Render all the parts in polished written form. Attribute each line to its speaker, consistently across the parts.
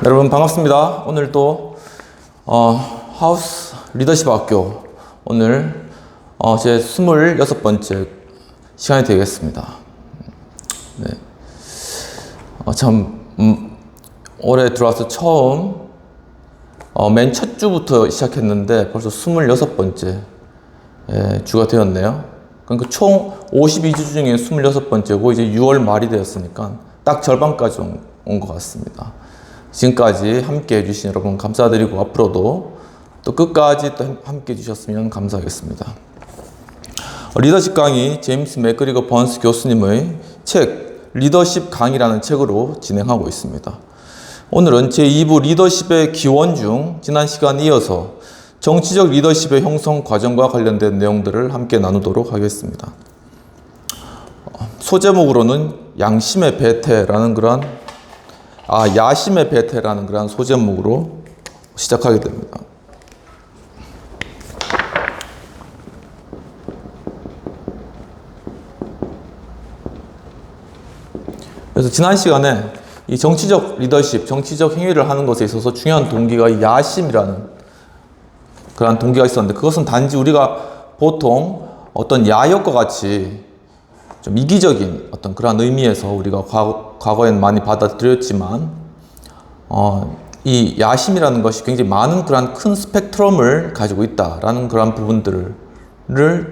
Speaker 1: 여러분 반갑습니다. 오늘 또 하우스 리더십 학교 오늘 제 26번째 시간이 되겠습니다. 네. 올해 들어와서 처음 맨 첫 주부터 시작했는데 벌써 26번째 주가 되었네요. 그러니까 총 52주 중에 26번째고 이제 6월 말이 되었으니까 딱 절반까지 온 것 같습니다. 지금까지 함께 해주신 여러분 감사드리고 앞으로도 또 끝까지 또 함께 해주셨으면 감사하겠습니다. 리더십 강의 제임스 맥그리거 번스 교수님의 책 리더십 강의라는 책으로 진행하고 있습니다. 오늘은 제2부 리더십의 기원 중 지난 시간에 이어서 정치적 리더십의 형성 과정과 관련된 내용들을 함께 나누도록 하겠습니다. 소제목으로는 양심의 배태라는 야심의 배태라는 그런 소제목으로 시작하게 됩니다. 그래서 지난 시간에 이 정치적 리더십, 정치적 행위를 하는 것에 있어서 중요한 동기가 이 야심이라는 그런 동기가 있었는데 그것은 단지 우리가 보통 어떤 야욕과 같이 좀 이기적인 어떤 그런 의미에서 우리가 과거엔 많이 받아들였지만 이 야심이라는 것이 굉장히 많은 그런 큰 스펙트럼을 가지고 있다라는 그런 부분들을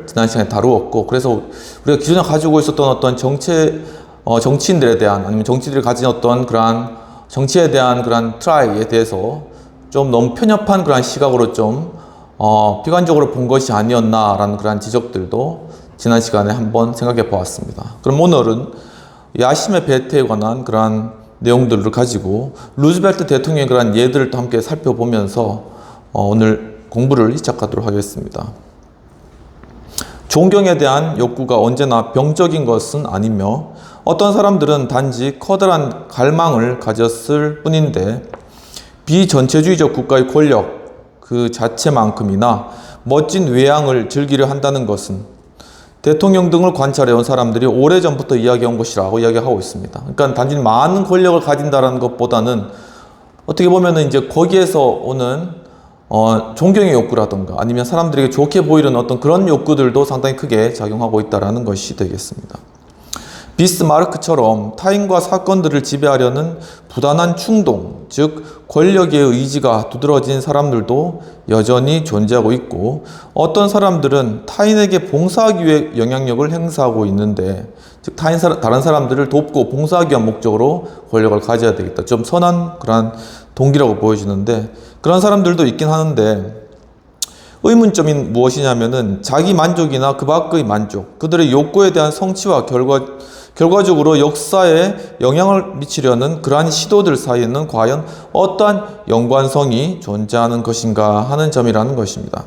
Speaker 1: 지난 시간에 다루었고, 그래서 우리가 기존에 가지고 있었던 어떤 정치인들에 대한 아니면 정치들이 가진 어떤 그런 정치에 대한 그런 트라이에 대해서 좀 너무 편협한 그런 시각으로 좀 비관적으로 본 것이 아니었나라는 그런 지적들도 지난 시간에 한번 생각해 보았습니다. 그럼 오늘은 야심의 배태에 관한 그러한 내용들을 가지고 루즈벨트 대통령의 그러한 예들을 또 함께 살펴보면서 오늘 공부를 시작하도록 하겠습니다. 존경에 대한 욕구가 언제나 병적인 것은 아니며 어떤 사람들은 단지 커다란 갈망을 가졌을 뿐인데 비전체주의적 국가의 권력 그 자체만큼이나 멋진 외양을 즐기려 한다는 것은 대통령 등을 관찰해온 사람들이 오래전부터 이야기해온 것이라고 이야기하고 있습니다. 그러니까 단지 많은 권력을 가진다는 것보다는 어떻게 보면 이제 거기에서 오는 존경의 욕구라던가 아니면 사람들에게 좋게 보이는 어떤 그런 욕구들도 상당히 크게 작용하고 있다는 것이 되겠습니다. 비스마르크처럼 타인과 사건들을 지배하려는 부단한 충동, 즉 권력의 의지가 두드러진 사람들도 여전히 존재하고 있고, 어떤 사람들은 타인에게 봉사하기 위해 영향력을 행사하고 있는데, 즉 다른 사람들을 돕고 봉사하기 위한 목적으로 권력을 가져야 되겠다. 좀 선한 그런 동기라고 보여지는데, 그런 사람들도 있긴 하는데 의문점이 무엇이냐면은 자기 만족이나 그 밖의 만족, 그들의 욕구에 대한 성취와 결과적으로 역사에 영향을 미치려는 그러한 시도들 사이에는 과연 어떠한 연관성이 존재하는 것인가 하는 점이라는 것입니다.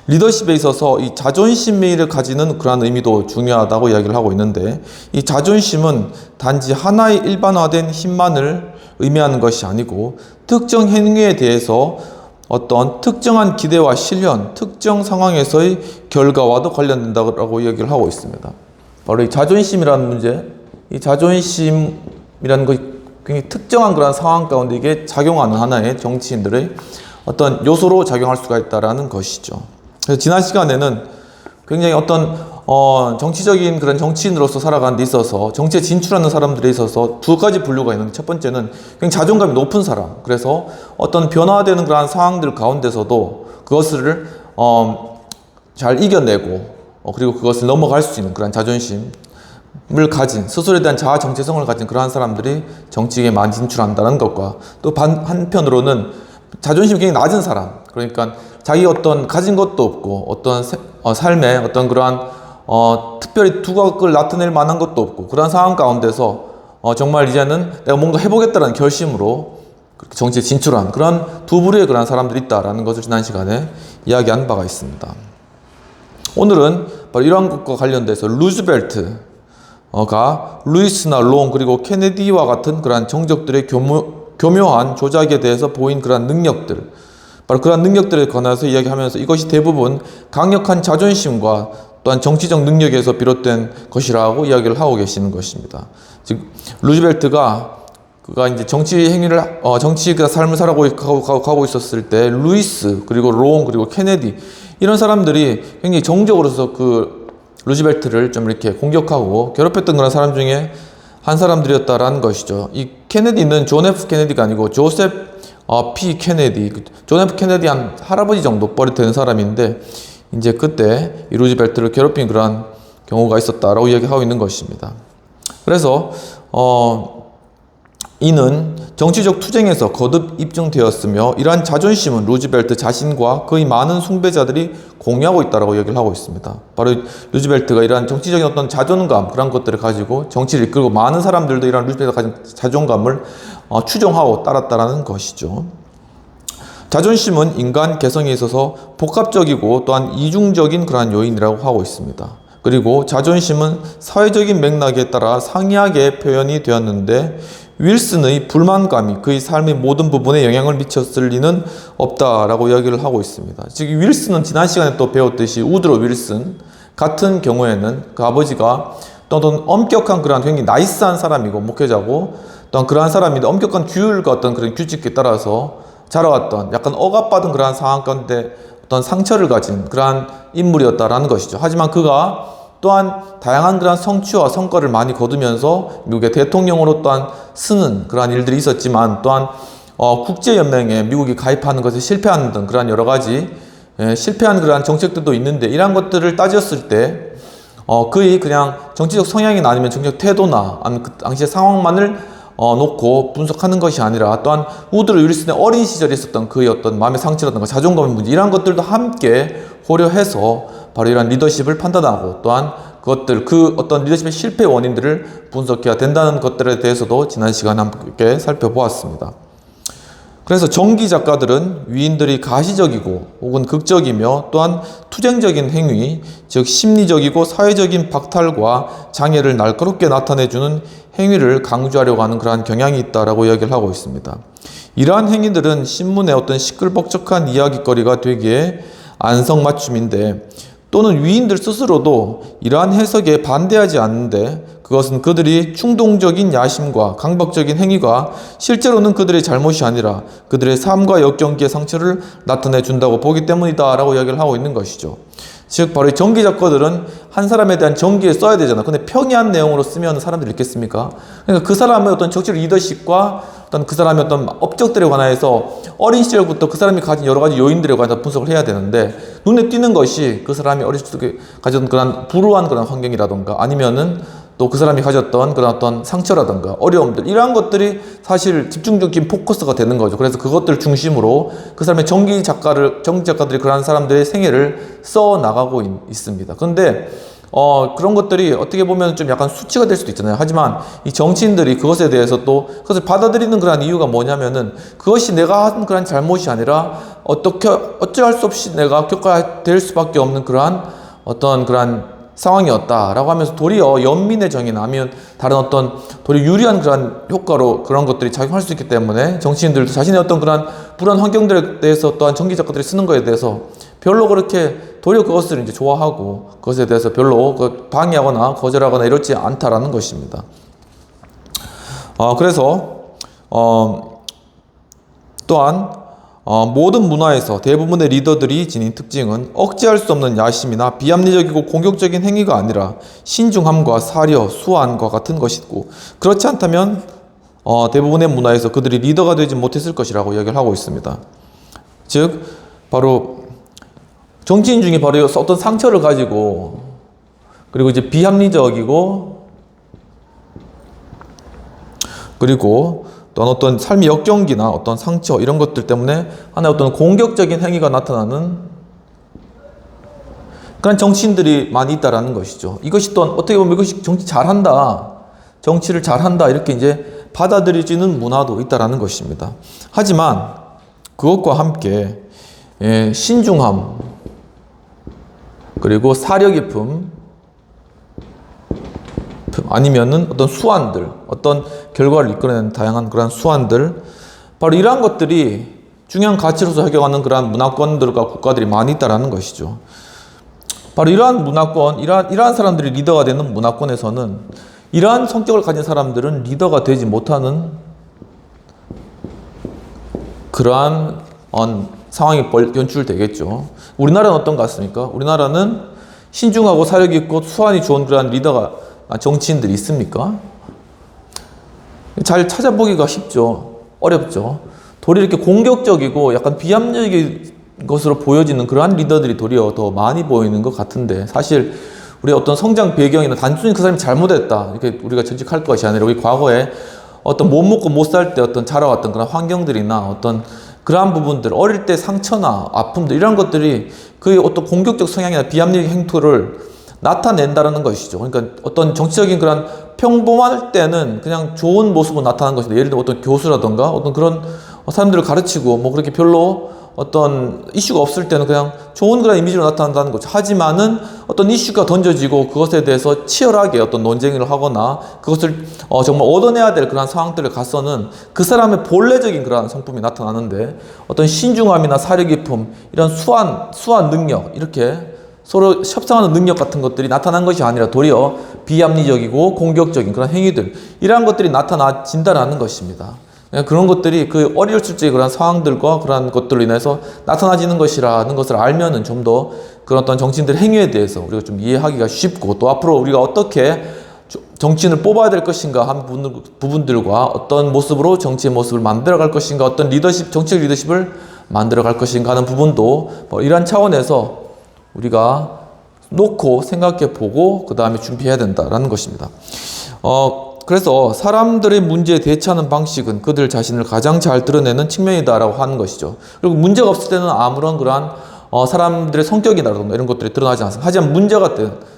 Speaker 1: 리더십에 있어서 이 자존심을 가지는 그러한 의미도 중요하다고 이야기를 하고 있는데, 이 자존심은 단지 하나의 일반화된 힘만을 의미하는 것이 아니고 특정 행위에 대해서 어떤 특정한 기대와 실현, 특정 상황에서의 결과와도 관련된다고 이야기를 하고 있습니다. 바로 이 자존심이라는 문제, 이 자존심이라는 것이 굉장히 특정한 그런 상황 가운데 이게 작용하는 하나의 정치인들의 어떤 요소로 작용할 수가 있다는 것이죠. 그래서 지난 시간에는 굉장히 어떤 정치적인 그런 정치인으로서 살아가는 데 있어서 정치에 진출하는 사람들에 있어서 두 가지 분류가 있는데, 첫 번째는 굉장히 자존감이 높은 사람, 그래서 어떤 변화되는 그런 상황들 가운데서도 그것을 잘 이겨내고 그리고 그것을 넘어갈 수 있는 그런 자존심을 가진, 스스로에 대한 자아 정체성을 가진 그러한 사람들이 정치에 많이 진출한다는 것과, 또 한편으로는 자존심이 굉장히 낮은 사람, 그러니까 자기 어떤 가진 것도 없고 어떤 삶에 어떤 그러한 특별히 두각을 나타낼 만한 것도 없고 그런 상황 가운데서 정말 이제는 내가 뭔가 해보겠다는 결심으로 정치에 진출한 그런 두 부류의 그런 사람들이 있다라는 것을 지난 시간에 이야기한 바가 있습니다. 오늘은 바로 이러한 것과 관련돼서 루즈벨트가 루이스나 롱 그리고 케네디와 같은 그러한 정적들의 교묘한 조작에 대해서 보인 그러한 능력들, 바로 그러한 능력들에 관해서 이야기하면서 이것이 대부분 강력한 자존심과 또한 정치적 능력에서 비롯된 것이라고 이야기를 하고 계시는 것입니다. 즉 루즈벨트가 그가 이제 정치 행위를, 정치 그 삶을 가고 있었을 때, 루이스, 그리고 롱, 그리고 케네디, 이런 사람들이 굉장히 정적으로서 그 루즈벨트를 좀 이렇게 공격하고 괴롭혔던 그런 사람 중에 한 사람들이었다라는 것이죠. 이 케네디는 존 F 케네디가 아니고 조셉 P 케네디, 존 F 케네디 한 할아버지 정도 뻘이 되는 사람인데, 이제 그때 이 루즈벨트를 괴롭힌 그러한 경우가 있었다라고 이야기하고 있는 것입니다. 그래서 이는 정치적 투쟁에서 거듭 입증되었으며, 이러한 자존심은 루즈벨트 자신과 그의 많은 숭배자들이 공유하고 있다라고 얘기를 하고 있습니다. 바로 루즈벨트가 이러한 정치적인 어떤 자존감, 그런 것들을 가지고 정치를 이끌고 많은 사람들도 이러한 루즈벨트가 가진 자존감을 추종하고 따랐다라는 것이죠. 자존심은 인간 개성에 있어서 복합적이고 또한 이중적인 그러한 요인이라고 하고 있습니다. 그리고 자존심은 사회적인 맥락에 따라 상이하게 표현이 되었는데, 윌슨의 불만감이 그의 삶의 모든 부분에 영향을 미쳤을 리는 없다라고 이야기를 하고 있습니다. 즉 윌슨은 지난 시간에 또 배웠듯이 우드로 윌슨 같은 경우에는 그 아버지가 어떤 엄격한 그러한 굉장히 나이스한 사람이고 목회자고, 또한 그러한 사람인데 엄격한 규율과 어떤 그런 규칙에 따라서 자라왔던 약간 억압받은 그러한 상황 가운데 어떤 상처를 가진 그러한 인물이었다라는 것이죠. 하지만 그가 또한 다양한 그러한 성취와 성과를 많이 거두면서 미국의 대통령으로 또한 쓰는 그러한 일들이 있었지만, 또한 국제연맹에 미국이 가입하는 것에 실패하는 등 그러한 여러 가지 실패한 그러한 정책들도 있는데, 이러한 것들을 따졌을 때 그의 그냥 정치적 성향이나 아니면 정치적 태도나 아니면 그 당시의 상황만을 놓고 분석하는 것이 아니라, 또한 우드로 윌슨의 어린 시절에 있었던 그의 어떤 마음의 상처라든가 자존감의 문제, 이러한 것들도 함께 고려해서 바로 이러한 리더십을 판단하고, 또한 그것들, 그 어떤 리더십의 실패 원인들을 분석해야 된다는 것들에 대해서도 지난 시간에 함께 살펴보았습니다. 그래서 전기 작가들은 위인들이 가시적이고 혹은 극적이며 또한 투쟁적인 행위, 즉 심리적이고 사회적인 박탈과 장애를 날카롭게 나타내주는 행위를 강조하려고 하는 그러한 경향이 있다라고 이야기를 하고 있습니다. 이러한 행위들은 신문의 어떤 시끌벅적한 이야기거리가 되기에 안성맞춤인데, 또는 위인들 스스로도 이러한 해석에 반대하지 않는데, 그것은 그들이 충동적인 야심과 강박적인 행위가 실제로는 그들의 잘못이 아니라 그들의 삶과 역경기의 상처를 나타내 준다고 보기 때문이다 라고 이야기를 하고 있는 것이죠. 즉 바로 이 전기 작가들은 한 사람에 대한 전기를 써야 되잖아. 근데 평이한 내용으로 쓰면 사람들이 읽겠습니까? 그러니까 그 사람의 어떤 정치적 리더십과 어떤 그 사람의 어떤 업적들에 관해서 어린 시절부터 그 사람이 가진 여러 가지 요인들에 관해서 분석을 해야 되는데, 눈에 띄는 것이 그 사람이 어린 시절에 가졌던 그런 불우한 그런 환경이라던가, 아니면은 또 그 사람이 가졌던 그런 어떤 상처라든가 어려움들, 이러한 것들이 사실 집중적인 포커스가 되는 거죠. 그래서 그것들 중심으로 그 사람의 전기 작가들이 그런 사람들의 생애를 써 나가고 있습니다. 그런데 그런 것들이 어떻게 보면 좀 약간 수치가 될 수도 있잖아요. 하지만 이 정치인들이 그것에 대해서 또 그것을 받아들이는 그런 이유가 뭐냐면은, 그것이 내가 한 그런 잘못이 아니라 어쩔 수 없이 내가 겪어야 될 수밖에 없는 그러한 어떤 그러한 상황이었다라고 하면서 도리어 연민의 정의나 아니면 다른 어떤 도리어 유리한 그런 효과로 그런 것들이 작용할 수 있기 때문에, 정치인들도 자신의 어떤 그런 불안 환경들에 대해서 또한 전기 작가들이 쓰는 것에 대해서 별로 그렇게 도리어 그것을 이제 좋아하고 그것에 대해서 별로 방해하거나 거절하거나 이렇지 않다라는 것입니다. 그래서 또한 모든 문화에서 대부분의 리더들이 지닌 특징은 억제할 수 없는 야심이나 비합리적이고 공격적인 행위가 아니라 신중함과 사려, 수완과 같은 것이고, 그렇지 않다면 대부분의 문화에서 그들이 리더가 되지 못했을 것이라고 이야기를 하고 있습니다. 즉 바로 정치인 중에 바로 어떤 상처를 가지고, 그리고 이제 비합리적이고, 그리고 또한 어떤 삶의 역경기나 어떤 상처, 이런 것들 때문에 하나의 어떤 공격적인 행위가 나타나는 그런 정치인들이 많이 있다라는 것이죠. 이것이 또한 어떻게 보면 이것이 정치 잘한다, 정치를 잘한다, 이렇게 이제 받아들여지는 문화도 있다라는 것입니다. 하지만 그것과 함께 신중함, 그리고 사려 깊음, 아니면은 어떤 수완들, 어떤 결과를 이끌어내는 다양한 그런 수완들, 바로 이러한 것들이 중요한 가치로서 적용하는 그러한 문화권들과 국가들이 많이 있다라는 것이죠. 바로 이러한 문화권, 이러한 사람들이 리더가 되는 문화권에서는 이러한 성격을 가진 사람들은 리더가 되지 못하는 그러한 상황이 연출되겠죠. 우리나라는 어떤 것 같습니까? 우리나라는 신중하고 사력 있고 수완이 좋은 그러한 리더가 정치인들이 있습니까? 잘 찾아보기가 쉽죠. 어렵죠. 도리어 이렇게 공격적이고 약간 비합리적인 것으로 보여지는 그러한 리더들이 도리어 더 많이 보이는 것 같은데, 사실 우리의 어떤 성장 배경이나 단순히 그 사람이 잘못했다 이렇게 우리가 전직할 것이 아니라, 우리 과거에 어떤 못 먹고 못 살 때 어떤 자라왔던 그런 환경들이나 어떤 그러한 부분들, 어릴 때 상처나 아픔들, 이런 것들이 그의 어떤 공격적 성향이나 비합리적 행토를 나타낸다는 것이죠. 그러니까 어떤 정치적인 그런 평범할 때는 그냥 좋은 모습으로 나타나는 것인데, 예를 들어 어떤 교수라던가 어떤 그런 사람들을 가르치고 뭐 그렇게 별로 어떤 이슈가 없을 때는 그냥 좋은 그런 이미지로 나타난다는 거죠. 하지만은 어떤 이슈가 던져지고 그것에 대해서 치열하게 어떤 논쟁을 하거나 그것을 정말 얻어내야 될 그런 상황들을 가서는 그 사람의 본래적인 그런 성품이 나타나는데, 어떤 신중함이나 사려 깊음, 이런 수완 능력, 이렇게 서로 협상하는 능력 같은 것들이 나타난 것이 아니라 도리어 비합리적이고 공격적인 그런 행위들, 이러한 것들이 나타나진다라는 것입니다. 그런 것들이 그 어렸을 적의 그런 상황들과 그런 것들로 인해서 나타나지는 것이라는 것을 알면은 좀 더 그런 어떤 정치인들의 행위에 대해서 우리가 좀 이해하기가 쉽고, 또 앞으로 우리가 어떻게 정치인을 뽑아야 될 것인가 한 부분들과 어떤 모습으로 정치의 모습을 만들어 갈 것인가, 어떤 리더십, 정치적 리더십을 만들어 갈 것인가 하는 부분도 이러한 차원에서 우리가 놓고 생각해 보고 그 다음에 준비해야 된다라는 것입니다. 그래서 사람들의 문제에 대처하는 방식은 그들 자신을 가장 잘 드러내는 측면이다라고 하는 것이죠. 그리고 문제가 없을 때는 아무런 그러한 사람들의 성격이라든가 이런 것들이 드러나지 않습니다. 하지만 문제가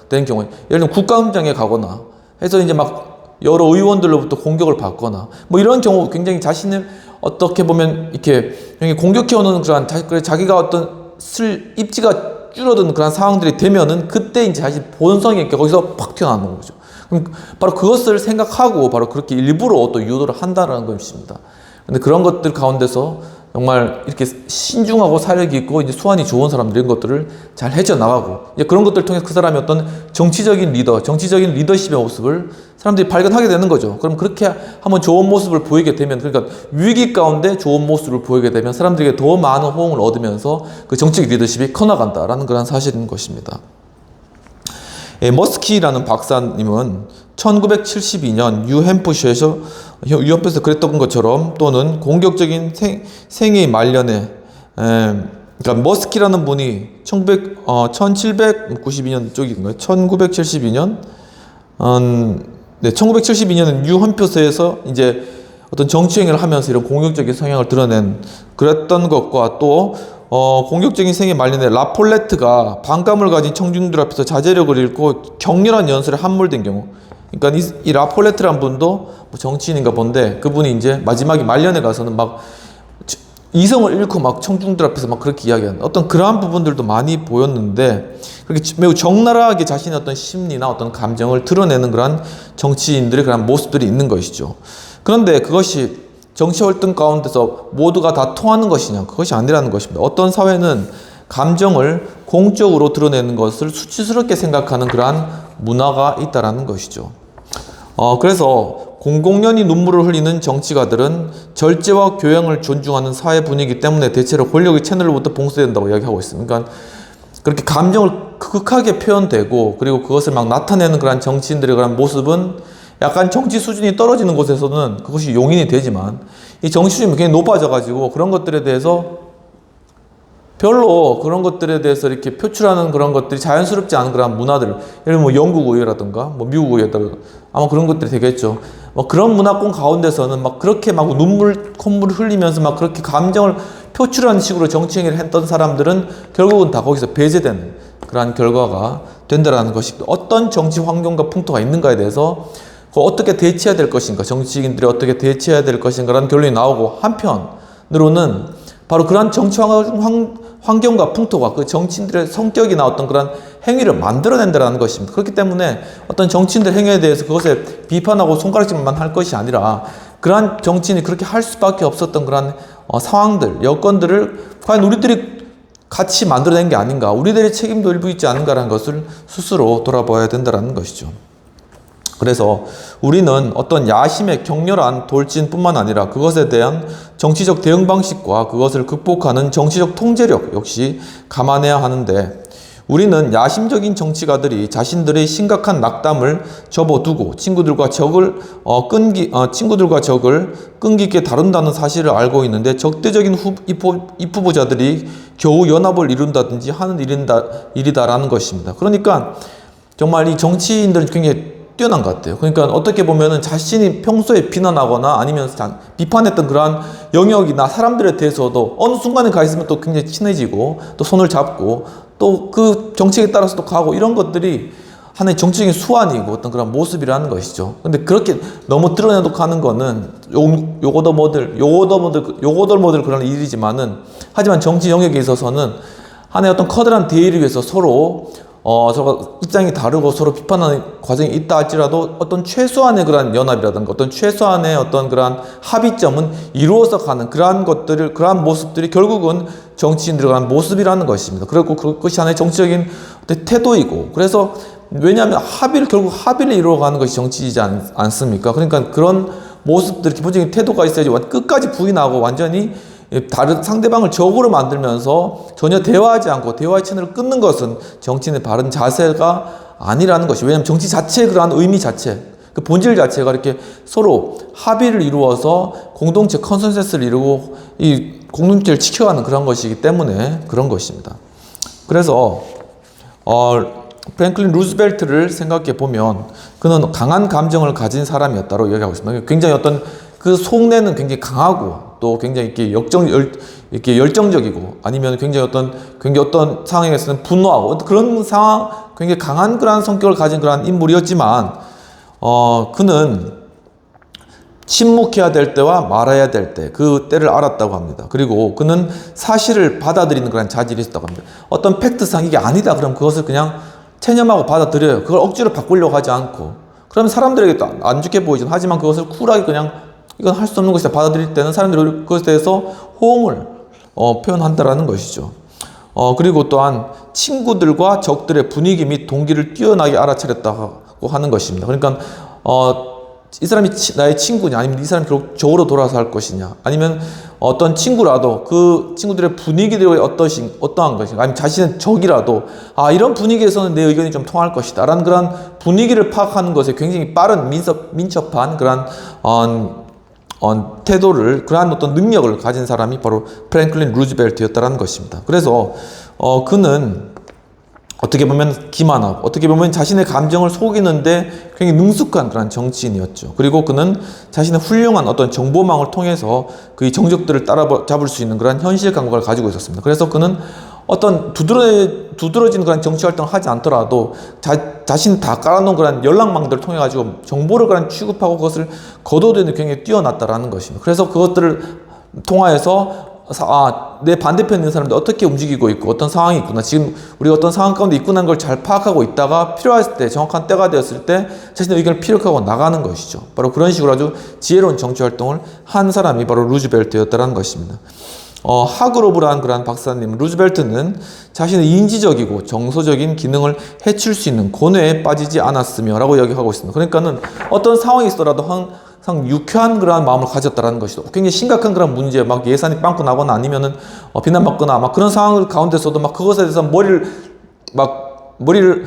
Speaker 1: 되는 경우에, 예를 들면 국감장에 가거나 해서 이제 막 여러 의원들로부터 공격을 받거나 뭐 이런 경우, 굉장히 자신을 어떻게 보면 이렇게 공격해오는 그러한 자기가 어떤 입지가 줄어든 그런 상황들이 되면은, 그때 이제 자신 본성이 이렇게 거기서 팍 튀어나오는 거죠. 그럼 바로 그것을 생각하고 바로 그렇게 일부러 또 유도를 한다는 것입니다. 근데 그런 것들 가운데서 정말 이렇게 신중하고 사력이 있고 이제 수완이 좋은 사람들, 이런 것들을 잘 헤쳐나가고, 이제 그런 것들을 통해서 그 사람이 어떤 정치적인 리더십의 모습을 사람들이 발견하게 되는 거죠. 그럼 그렇게 한번 좋은 모습을 보이게 되면, 그러니까 위기 가운데 좋은 모습을 보이게 되면 사람들에게 더 많은 호응을 얻으면서 그 정치적 리더십이 커나간다라는 그런 사실인 것입니다. 머스키라는 박사님은 1972년 뉴햄프셔에서 그랬던 것처럼, 또는 공격적인 생의 말년에, 그러니까 머스키라는 분이 1792년 쪽인가요? 1972년, 1972년은 뉴햄프셔에서 이제 어떤 정치행위를 하면서 이런 공격적인 성향을 드러낸 그랬던 것과, 또 공격적인 생에 말년에 라폴레트가 반감을 가진 청중들 앞에서 자제력을 잃고 격렬한 연설에 함몰된 경우, 그러니까 이 라폴레트란 분도 뭐 정치인인가 본데, 그분이 이제 마지막에 말년에 가서는 막 이성을 잃고 막 청중들 앞에서 막 그렇게 이야기하는 어떤 그러한 부분들도 많이 보였는데, 그렇게 매우 적나라하게 자신의 어떤 심리나 어떤 감정을 드러내는 그러한 정치인들의 그런 모습들이 있는 것이죠. 그런데 그것이 정치 활동 가운데서 모두가 다 통하는 것이냐? 그것이 아니라는 것입니다. 어떤 사회는 감정을 공적으로 드러내는 것을 수치스럽게 생각하는 그러한 문화가 있다라는 것이죠. 그래서 공공연히 눈물을 흘리는 정치가들은 절제와 교양을 존중하는 사회 분위기 때문에 대체로 권력의 채널로부터 봉쇄된다고 이야기하고 있습니다. 그러니까 그렇게 감정을 극하게 표현되고, 그리고 그것을 막 나타내는 그런 정치인들의 그런 모습은 약간 정치 수준이 떨어지는 곳에서는 그것이 용인이 되지만, 이 정치 수준이 굉장히 높아져가지고 그런 것들에 대해서 별로 그런 것들에 대해서 이렇게 표출하는 그런 것들이 자연스럽지 않은 그런 문화들, 예를 들면 뭐 영국 의회라든가 뭐 미국 의회라든가 아마 그런 것들이 되겠죠. 뭐 그런 문화권 가운데서는 막 그렇게 막 콧물을 흘리면서 막 그렇게 감정을 표출하는 식으로 정치 행위를 했던 사람들은 결국은 다 거기서 배제되는 그러한 결과가 된다라는 것이, 어떤 정치 환경과 풍토가 있는가에 대해서 어떻게 대처해야 될 것인가, 정치인들이 어떻게 대처해야 될 것인가라는 결론이 나오고, 한편으로는 바로 그러한 정치 환경과 풍토가 그 정치인들의 성격이나 어떤 그런 행위를 만들어낸다는 것입니다. 그렇기 때문에 어떤 정치인들 행위에 대해서 그것에 비판하고 손가락질만 할 것이 아니라, 그러한 정치인이 그렇게 할 수밖에 없었던 그런 상황들, 여건들을 과연 우리들이 같이 만들어낸 게 아닌가, 우리들의 책임도 일부 있지 않은가라는 것을 스스로 돌아봐야 된다는 것이죠. 그래서 우리는 어떤 야심의 격렬한 돌진뿐만 아니라 그것에 대한 정치적 대응 방식과 그것을 극복하는 정치적 통제력 역시 감안해야 하는데, 우리는 야심적인 정치가들이 자신들의 심각한 낙담을 접어두고 친구들과 적을 끈기 있게 다룬다는 사실을 알고 있는데, 적대적인 입후보자들이 겨우 연합을 이룬다든지 하는 일이다라는 것입니다. 그러니까 정말 이 정치인들은 굉장히 뛰어난 것 같아요. 그러니까 어떻게 보면은 자신이 평소에 비난하거나 아니면 비판했던 그러한 영역이나 사람들에 대해서도 어느 순간에 가 있으면 또 굉장히 친해지고 또 손을 잡고 또 그 정책에 따라서 또 가고, 이런 것들이 하나의 정치적인 수완이고 어떤 그런 모습이라는 것이죠. 근데 그렇게 너무 드러내놓고 하는 거는 요거덜모들 그런 일이지만은, 하지만 정치 영역에 있어서는 하나의 어떤 커다란 대의를 위해서 서로 서로 입장이 다르고 서로 비판하는 과정이 있다 할지라도 어떤 최소한의 그러한 연합이라든가 어떤 최소한의 어떤 그러한 합의점은 이루어서 가는 그러한 것들을, 그러한 모습들이 결국은 정치인들의 그러한 모습이라는 것입니다. 그리고 그것이 하나의 정치적인 태도이고, 그래서 왜냐하면 결국 합의를 이루어가는 것이 정치이지 않습니까? 그러니까 그런 모습들, 기본적인 태도가 있어야지 끝까지 부인하고 완전히 다른 상대방을 적으로 만들면서 전혀 대화하지 않고 대화의 채널을 끊는 것은 정치인의 바른 자세가 아니라는 것이, 왜냐하면 정치 자체의 그러한 의미 자체, 그 본질 자체가 이렇게 서로 합의를 이루어서 공동체 컨센서스를 이루고 이 공동체를 지켜가는 그런 것이기 때문에 그런 것입니다. 그래서 프랭클린 루즈벨트를 생각해 보면 그는 강한 감정을 가진 사람이었다고 얘기하고 있습니다. 굉장히 어떤 그 속내는 굉장히 강하고 또 굉장히 이렇게 열정적이고, 아니면 굉장히 어떤 상황에서는 분노하고 그런 상황, 굉장히 강한 그러한 성격을 가진 그러한 인물이었지만, 그는 침묵해야 될 때와 말아야 될 때, 그 때를 알았다고 합니다. 그리고 그는 사실을 받아들이는 그런 자질이 있었다고 합니다. 어떤 팩트상 이게 아니다 그럼 그것을 그냥 체념하고 받아들여요. 그걸 억지로 바꾸려고 하지 않고. 그러면 사람들에게 또 안 좋게 보이죠. 하지만 그것을 쿨하게 그냥 이건 할 수 없는 것이다 받아들일 때는 사람들이 그것에 대해서 호응을 표현한다라는 것이죠. 그리고 또한 친구들과 적들의 분위기 및 동기를 뛰어나게 알아차렸다고 하는 것입니다. 그러니까 이 사람이 나의 친구냐, 아니면 이 사람이 결국 적으로 돌아서 할 것이냐, 아니면 어떤 친구라도 그 친구들의 분위기들이 어떠한 것인가, 아니면 자신의 적이라도 이런 분위기에서는 내 의견이 좀 통할 것이다 라는 그런 분위기를 파악하는 것에 굉장히 빠른 민첩한 그런 태도를, 그러한 어떤 능력을 가진 사람이 바로 프랭클린 루즈벨트였다라는 것입니다. 그래서 그는 어떻게 보면 기만하고 어떻게 보면 자신의 감정을 속이는데 굉장히 능숙한 그런 정치인이었죠. 그리고 그는 자신의 훌륭한 어떤 정보망을 통해서 그의 정적들을 따라잡을 수 있는 그런 현실 감각을 가지고 있었습니다. 그래서 그는 어떤 두드러진 그런 정치 활동을 하지 않더라도 자신 다 깔아놓은 그런 연락망들을 통해 가지고 정보를 그런 취급하고 그것을 거둬들이는 굉장히 뛰어났다라는 것입니다. 그래서 그것들을 통하여서 내 반대편에 있는 사람들 어떻게 움직이고 있고 어떤 상황이 있구나, 지금 우리가 어떤 상황 가운데 있구나 하는 걸 잘 파악하고 있다가 필요했을 때, 정확한 때가 되었을 때 자신의 의견을 피력하고 나가는 것이죠. 바로 그런 식으로 아주 지혜로운 정치 활동을 한 사람이 바로 루즈벨트였다는 것입니다. 하그로브라는 그러한 박사님, 루즈벨트는 자신의 인지적이고 정서적인 기능을 해칠 수 있는 고뇌에 빠지지 않았으며 라고 이야기하고 있습니다. 그러니까는 어떤 상황이 있더라도 항상 유쾌한 그러한 마음을 가졌다라는 것이죠. 굉장히 심각한 그런 문제, 막 예산이 빵꾸 나거나 아니면은 비난받거나 막 그런 상황 가운데서도 막 그것에 대해서 머리를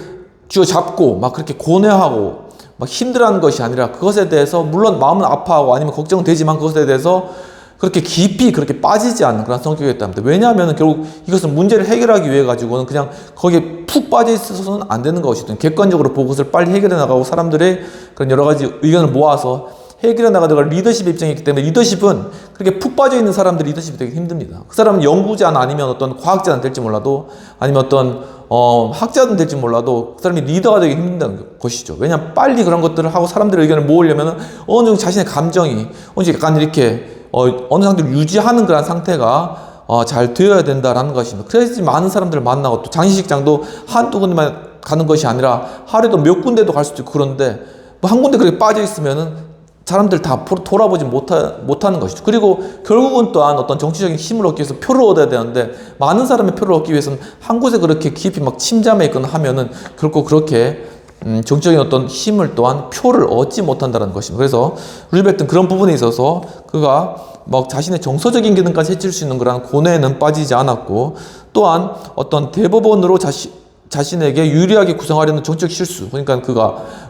Speaker 1: 쥐어 잡고 막 그렇게 고뇌하고 막 힘들어하는 것이 아니라, 그것에 대해서 물론 마음은 아파하고 아니면 걱정되지만 그것에 대해서 그렇게 깊이 그렇게 빠지지 않는 그런 성격이었답니다. 왜냐하면 결국 이것은 문제를 해결하기 위해 가지고는 그냥 거기에 푹 빠져 있어서는 안 되는 것이든, 객관적으로 보고 그것을 빨리 해결해 나가고 사람들의 그런 여러 가지 의견을 모아서 해결해 나가다가 리더십의 입장이 있기 때문에, 리더십은 그렇게 푹 빠져 있는 사람들이 리더십이 되게 힘듭니다. 그 사람은 연구자나 아니면 어떤 과학자는 될지 몰라도, 아니면 어떤 학자든 될지 몰라도 그 사람이 리더가 되기 힘든 것이죠. 왜냐하면 빨리 그런 것들을 하고 사람들의 의견을 모으려면 어느 정도 자신의 감정이 어느 정도 약간 이렇게 어느 상태로 유지하는 그런 상태가 잘 되어야 된다라는 것입니다. 그래야지 많은 사람들을 만나고, 또 장례식장도 한두 군데만 가는 것이 아니라 하루에도 몇 군데도 갈 수도 있고, 그런데 뭐 한 군데 그렇게 빠져 있으면은 사람들 다 돌아보지 못하는 것이죠. 그리고 결국은 또한 어떤 정치적인 힘을 얻기 위해서 표를 얻어야 되는데, 많은 사람의 표를 얻기 위해서는 한 곳에 그렇게 깊이 막 침잠해 있거나 하면은 결코 그렇게 정치적인 어떤 힘을 또한 표를 얻지 못한다는 것입니다. 그래서 루즈벨트는 그런 부분에 있어서 그가 막 자신의 정서적인 기능까지 해칠 수 있는 그런 고뇌에는 빠지지 않았고, 또한 어떤 대법원으로 자신에게 유리하게 구성하려는 정책 실수, 그러니까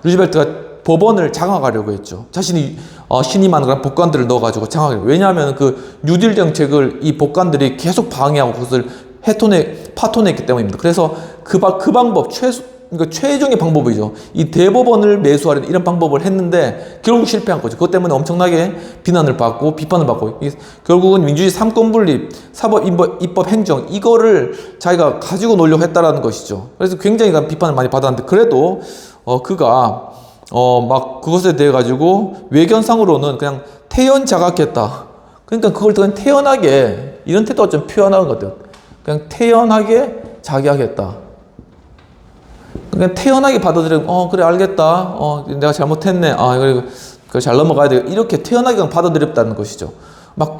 Speaker 1: 루즈벨트가 법원을 장악하려고 했죠. 자신이 신임한 그런 법관들을 넣어가지고 장악하려고. 왜냐하면 그 뉴딜 정책을 이 법관들이 계속 방해하고 그것을 파토냈기 때문입니다. 그래서 그 방법, 그러니까 최종의 방법이죠. 이 대법원을 매수하려는 이런 방법을 했는데 결국 실패한 거죠. 그것 때문에 엄청나게 비판을 받고 결국은 민주주의 삼권분립, 사법, 입법, 행정 이거를 자기가 가지고 놀려고 했다라는 것이죠. 그래서 굉장히 비판을 많이 받았는데, 그래도 그가 막 그것에 대해 가지고 외견상으로는 그냥 태연자각했다. 그러니까 그걸 그냥 태연하게, 이런 태도가 좀 표현하는 것 같아요. 그냥 태연하게 자기하겠다. 그냥 태연하게 받아들이고, 그래, 알겠다. 내가 잘못했네. 그래, 잘 넘어가야 돼. 이렇게 태연하게 받아들였다는 것이죠.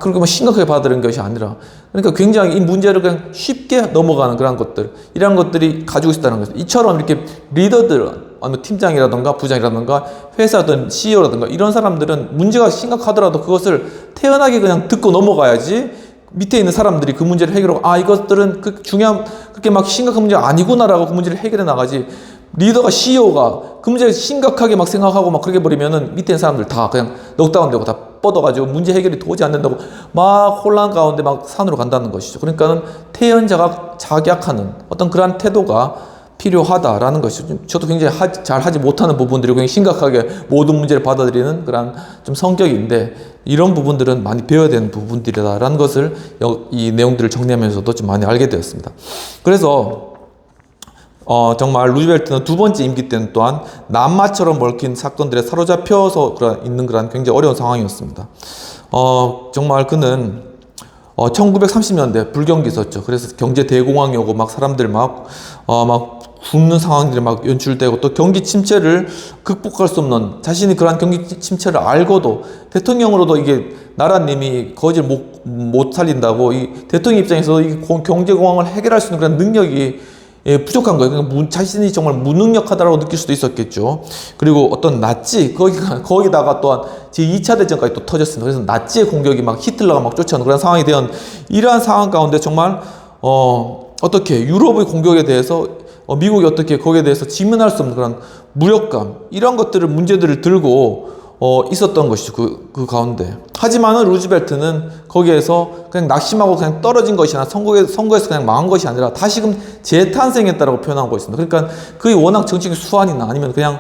Speaker 1: 그렇게 심각하게 받아들이는 것이 아니라. 그러니까 굉장히 이 문제를 그냥 쉽게 넘어가는 그런 것들, 이런 것들이 가지고 있다는 거죠. 이처럼 이렇게 리더들, 팀장이라든가 부장이라든가 회사든 CEO라든가 이런 사람들은 문제가 심각하더라도 그것을 태연하게 그냥 듣고 넘어가야지, 밑에 있는 사람들이 그 문제를 해결하고, 이것들은 그렇게 막 심각한 문제가 아니구나라고 그 문제를 해결해 나가지, 리더가 CEO가 그 문제를 심각하게 막 생각하고 막 그렇게 버리면은 밑에 있는 사람들 다 그냥 넉다운 되고 다 뻗어가지고 문제 해결이 도저히 안 된다고 막 혼란 가운데 막 산으로 간다는 것이죠. 그러니까는 태연자가 자각하는 어떤 그러한 태도가 필요하다라는 것이죠. 저도 굉장히 잘 하지 못하는 부분들이 굉장히 심각하게 모든 문제를 받아들이는 그런 좀 성격인데, 이런 부분들은 많이 배워야 되는 부분들이다라는 것을 이 내용들을 정리하면서도 좀 많이 알게 되었습니다. 그래서 정말 루즈벨트는 두 번째 임기 때는 또한 남마처럼 얽힌 사건들에 사로잡혀서 있는 그런 굉장히 어려운 상황이었습니다. 정말 그는 1930년대 불경기 있었죠. 그래서 경제 대공황이 오고 막 사람들 막 굶는 상황들이 막 연출되고, 또 경기 침체를 극복할 수 없는, 자신이 그러한 경기 침체를 알고도 대통령으로도 이게 나라님이 거지를 못 살린다고, 이 대통령 입장에서 이 경제 공황을 해결할 수 있는 그런 능력이 부족한 거예요. 그러니까 자신이 정말 무능력하다고 느낄 수도 있었겠죠. 그리고 어떤 나치, 거기다가 또한 제2차 대전까지 또 터졌습니다. 그래서 나치의 공격이 막 히틀러가 막 쫓아오는 그런 상황이 되는, 이러한 상황 가운데 정말 어떻게 유럽의 공격에 대해서 미국이 어떻게 거기에 대해서 직면할 수 없는 그런 무력감, 이런 문제들을 들고 있었던 것이죠. 그 가운데. 하지만은 루즈벨트는 거기에서 그냥 낙심하고 그냥 떨어진 것이 아니라 선거에서 그냥 망한 것이 아니라 다시금 재탄생했다라고 표현하고 있습니다. 그러니까 그게 워낙 정치적 수완이나 아니면 그냥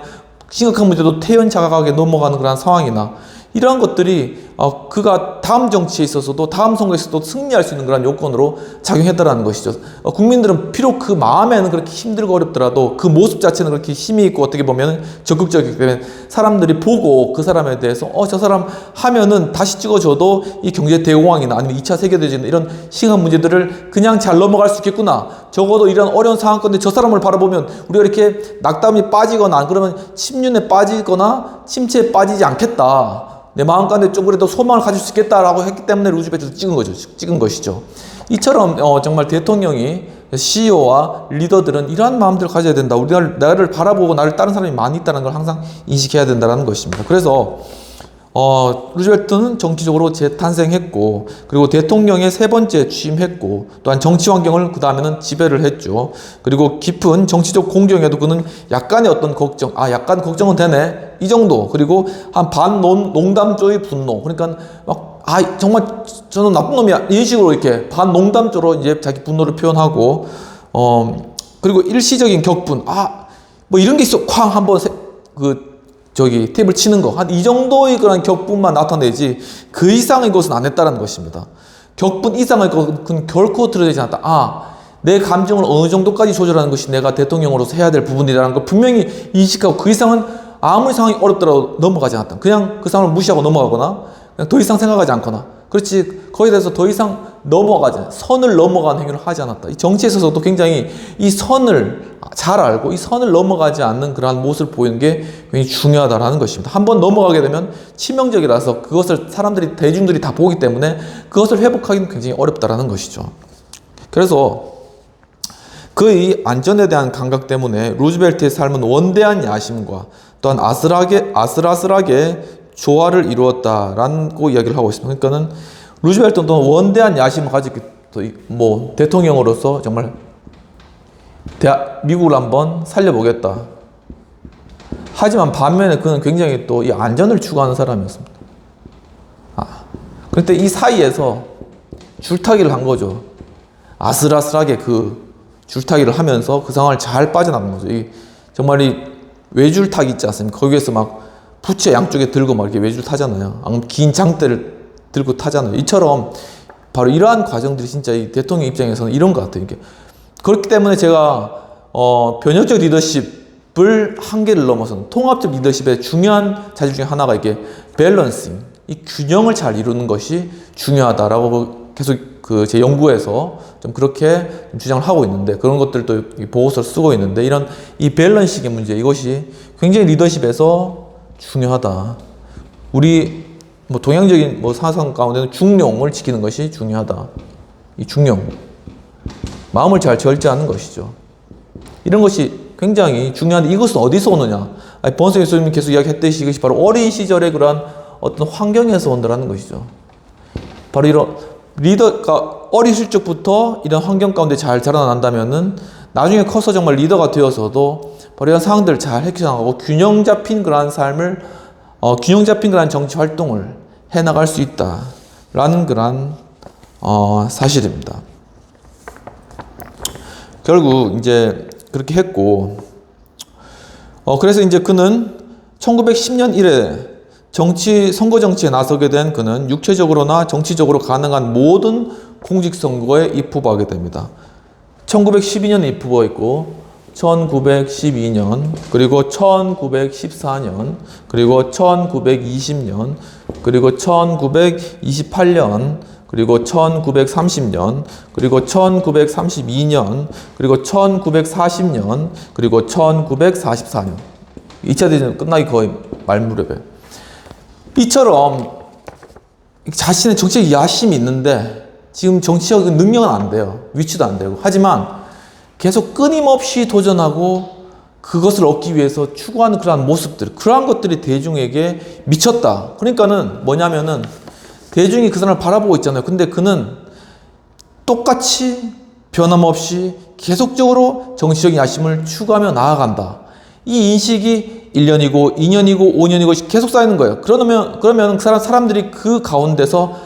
Speaker 1: 심각한 문제도 태연자각하게 넘어가는 그런 상황이나, 이러한 것들이 그가 다음 정치에 있어서도 다음 선거에서도 승리할 수 있는 그런 요건으로 작용했다라는 것이죠. 국민들은 비록 그 마음에는 그렇게 힘들고 어렵더라도 그 모습 자체는 그렇게 힘이 있고 어떻게 보면 적극적이기 때문에 사람들이 보고 그 사람에 대해서 저 사람 하면은 다시 찍어줘도 이 경제 대공황이나 아니면 2차 세계대전 이런 심각한 문제들을 그냥 잘 넘어갈 수 있겠구나. 적어도 이런 어려운 상황 건데 저 사람을 바라보면 우리가 이렇게 낙담이 빠지거나 그러면 침륜에 빠지거나 침체에 빠지지 않겠다. 내 마음 가운데 좀 그래도 소망을 가질 수 있겠다라고 했기 때문에 루즈벨트를 찍은 것이죠. 이처럼 정말 대통령이, CEO와 리더들은 이러한 마음들을 가져야 된다. 나를 바라보고 나를 따른 사람이 많이 있다는 걸 항상 인식해야 된다는 것입니다. 그래서 루즈벨트는 정치적으로 재탄생했고, 그리고 대통령의 세 번째 취임했고, 또한 정치 환경을 그 다음에는 지배를 했죠. 그리고 깊은 정치적 공경에도 그는 약간의 어떤 걱정, 약간 걱정은 되네, 이 정도. 그리고 한 반농담조의 분노. 그러니까 정말 저는 나쁜 놈이야, 이런 식으로 이렇게 반농담조로 이제 자기 분노를 표현하고, 그리고 일시적인 격분, 뭐 이런 게 있어, 쾅 한번 탭을 치는 거, 한 이 정도의 그런 격분만 나타내지 그 이상의 것은 안 했다는 것입니다. 격분 이상의 것은 결코 드러내지 않았다. 내 감정을 어느 정도까지 조절하는 것이 내가 대통령으로서 해야 될 부분이라는 걸 분명히 인식하고, 그 이상은 아무리 상황이 어렵더라도 넘어가지 않았다. 그냥 그 상황을 무시하고 넘어가거나 그냥 더 이상 생각하지 않거나, 그렇지 거기에 대해서 더 이상 선을 넘어가는 행위를 하지 않았다. 이 정치에 있어서도 굉장히 이 선을 잘 알고 이 선을 넘어가지 않는 그러한 모습을 보이는 게 굉장히 중요하다는 것입니다. 한번 넘어가게 되면 치명적이라서 그것을 대중들이 다 보기 때문에 그것을 회복하기는 굉장히 어렵다는 것이죠. 그래서 그의 안전에 대한 감각 때문에 루즈벨트의 삶은 원대한 야심과 또한 아슬아슬하게 조화를 이루었다라고 이야기를 하고 있습니다. 그러니까는 루즈벨트는 또 원대한 야심을 가지고 뭐 대통령으로서 정말 미국을 한번 살려보겠다. 하지만 반면에 그는 굉장히 또 이 안전을 추구하는 사람이었습니다. 그런데 이 사이에서 줄타기를 한 거죠. 아슬아슬하게 그 줄타기를 하면서 그 상황을 잘 빠져나간 거죠. 정말 이 외줄타기 있지 않습니까? 거기에서 막 부채 양쪽에 들고 막 이렇게 외줄 타잖아요. 긴 장대를 들고 타잖아요. 이처럼 바로 이러한 과정들이 진짜 이 대통령 입장에서는 이런 것 같아요. 그렇기 때문에 제가 변혁적 리더십을 한계를 넘어서는 통합적 리더십의 중요한 자질 중에 하나가 이게 밸런싱, 이 균형을 잘 이루는 것이 중요하다라고 계속 제 연구에서 좀 그렇게 주장을 하고 있는데, 그런 것들도 보고서를 쓰고 있는데, 이런 이 밸런싱의 문제, 이것이 굉장히 리더십에서 중요하다. 우리 뭐 동양적인 뭐 사상 가운데는 중용을 지키는 것이 중요하다. 이 중용, 마음을 잘 절제하는 것이죠. 이런 것이 굉장히 중요한데, 이것은 어디서 오느냐? 번성의 교수님이 계속 이야기했듯이 이것이 바로 어린 시절의 그러한 어떤 환경에서 온다는 것이죠. 바로 이런 리더가 어리실 적부터 이런 환경 가운데 잘 자라난다면은 나중에 커서 정말 리더가 되어서도 바로 이런 상황들을 잘 헤쳐나가고 균형 잡힌 그러한 삶을, 균형 잡힌 그러한 정치 활동을 해나갈 수 있다라는 그러한 사실입니다. 결국 이제 그렇게 했고, 그래서 이제 그는 1910년 이래 선거 정치에 나서게 된 그는 육체적으로나 정치적으로 가능한 모든 공직선거에 입후보하게 됩니다. 1912년에 입후보했고, 1912년, 그리고 1914년, 그리고 1920년, 그리고 1928년, 그리고 1930년, 그리고 1932년, 그리고 1940년, 그리고 1944년. 2차 대전 끝나기 거의 말무렵에. 이처럼 자신의 정치적 야심이 있는데 지금 정치적 능력은 안 돼요. 위치도 안 되고. 하지만 계속 끊임없이 도전하고 그것을 얻기 위해서 추구하는 그러한 모습들, 그러한 것들이 대중에게 미쳤다. 그러니까는 뭐냐면은 대중이 그 사람을 바라보고 있잖아요. 근데 그는 똑같이 변함없이 계속적으로 정치적인 야심을 추구하며 나아간다. 이 인식이 1년이고 2년이고 5년이고 계속 쌓이는 거예요. 그러면 그 사람들이 그 가운데서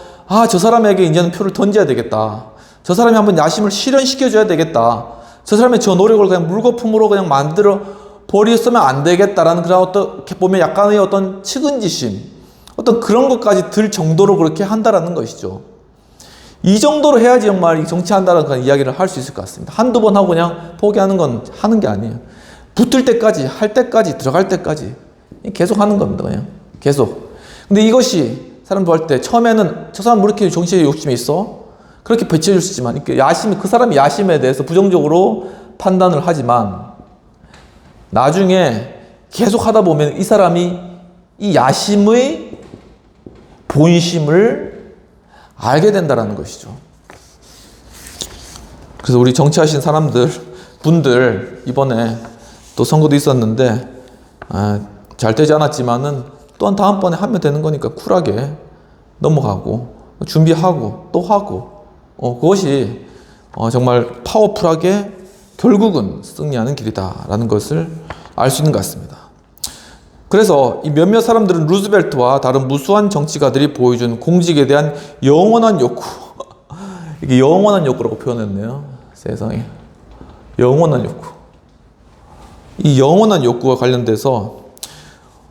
Speaker 1: 저 사람에게 이제는 표를 던져야 되겠다. 저 사람이 한번 야심을 실현시켜줘야 되겠다. 저 사람의 저 노력을 그냥 물거품으로 그냥 만들어 버렸으면 안 되겠다라는 그런 어떻게 보면 약간의 어떤 측은지심, 어떤 그런 것까지 들 정도로 그렇게 한다라는 것이죠. 이 정도로 해야지 정말 정치한다는 그런 이야기를 할 수 있을 것 같습니다. 한두 번 하고 그냥 포기하는 건 하는 게 아니에요. 붙을 때까지, 할 때까지, 들어갈 때까지 계속 하는 겁니다. 그냥 계속. 근데 이것이 사람도 할 때 처음에는 저 사람 왜 이렇게 정치에 욕심이 있어? 그렇게 비춰줄 수 있지만 그 사람의 야심에 대해서 부정적으로 판단을 하지만 나중에 계속 하다 보면 이 사람이 이 야심의 본심을 알게 된다는 것이죠. 그래서 우리 정치하신 분들 이번에 또 선거도 있었는데 잘 되지 않았지만은 또한 다음번에 하면 되는 거니까 쿨하게 넘어가고 준비하고 또 하고 그것이 정말 파워풀하게 결국은 승리하는 길이다라는 것을 알 수 있는 것 같습니다. 그래서 이 몇몇 사람들은 루즈벨트와 다른 무수한 정치가들이 보여준 공직에 대한 영원한 욕구 이게 영원한 욕구라고 표현했네요. 세상에. 영원한 욕구. 이 영원한 욕구와 관련돼서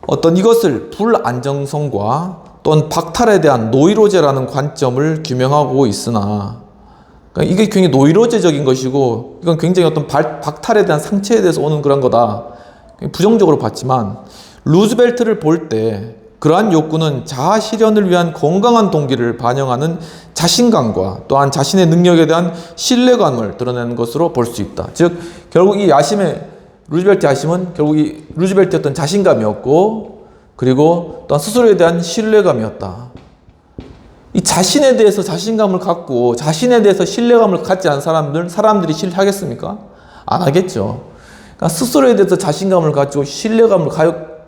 Speaker 1: 어떤 이것을 불안정성과 또는 박탈에 대한 노이로제라는 관점을 규명하고 있으나, 그러니까 이게 굉장히 노이로제적인 것이고 이건 굉장히 어떤 박탈에 대한 상처에 대해서 오는 그런 거다, 부정적으로 봤지만, 루즈벨트를 볼 때 그러한 욕구는 자아 실현을 위한 건강한 동기를 반영하는 자신감과 또한 자신의 능력에 대한 신뢰감을 드러내는 것으로 볼 수 있다. 즉 결국 이 루즈벨트 야심은 결국 이 루즈벨트의 어떤 자신감이었고, 그리고 또한 스스로에 대한 신뢰감이었다. 이 자신에 대해서 자신감을 갖고 자신에 대해서 신뢰감을 갖지 않은 사람들이 신뢰하겠습니까? 안 하겠죠. 그러니까 스스로에 대해서 자신감을 가지고 신뢰감을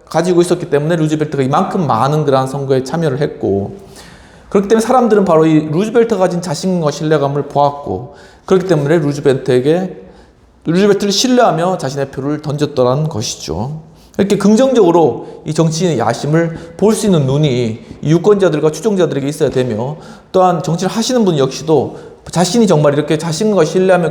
Speaker 1: 가지고 있었기 때문에 루즈벨트가 이만큼 많은 그러한 선거에 참여를 했고, 그렇기 때문에 사람들은 바로 이 루즈벨트가 가진 자신감과 신뢰감을 보았고, 그렇기 때문에 루즈벨트를 신뢰하며 자신의 표를 던졌더라는 것이죠. 이렇게 긍정적으로 이 정치인의 야심을 볼 수 있는 눈이 유권자들과 추종자들에게 있어야 되며, 또한 정치를 하시는 분 역시도 자신이 정말 이렇게 자신과 신뢰하며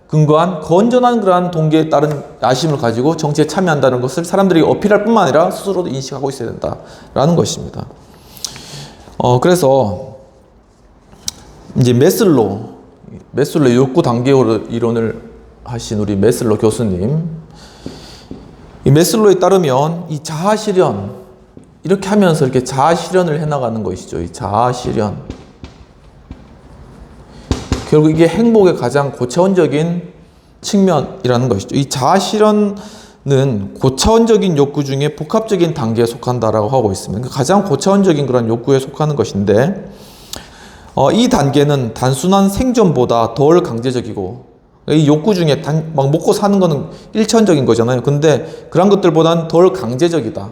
Speaker 1: 근거한 건전한 그러한 동기에 따른 야심을 가지고 정치에 참여한다는 것을 사람들이 어필할 뿐만 아니라 스스로도 인식하고 있어야 된다라는 것입니다. 그래서 이제 메슬로의 욕구 단계 이론을 하신 우리 메슬로 교수님, 이 메슬로에 따르면 이 자아 실현, 이렇게 하면서 이렇게 자아 실현을 해나가는 것이죠. 이 자아 실현. 결국 이게 행복의 가장 고차원적인 측면이라는 것이죠. 이 자아 실현은 고차원적인 욕구 중에 복합적인 단계에 속한다라고 하고 있습니다. 가장 고차원적인 그런 욕구에 속하는 것인데, 이 단계는 단순한 생존보다 덜 강제적이고, 이 욕구 중에 막 먹고 사는 거는 일차원적인 거잖아요. 근데 그런 것들보다는 덜 강제적이다.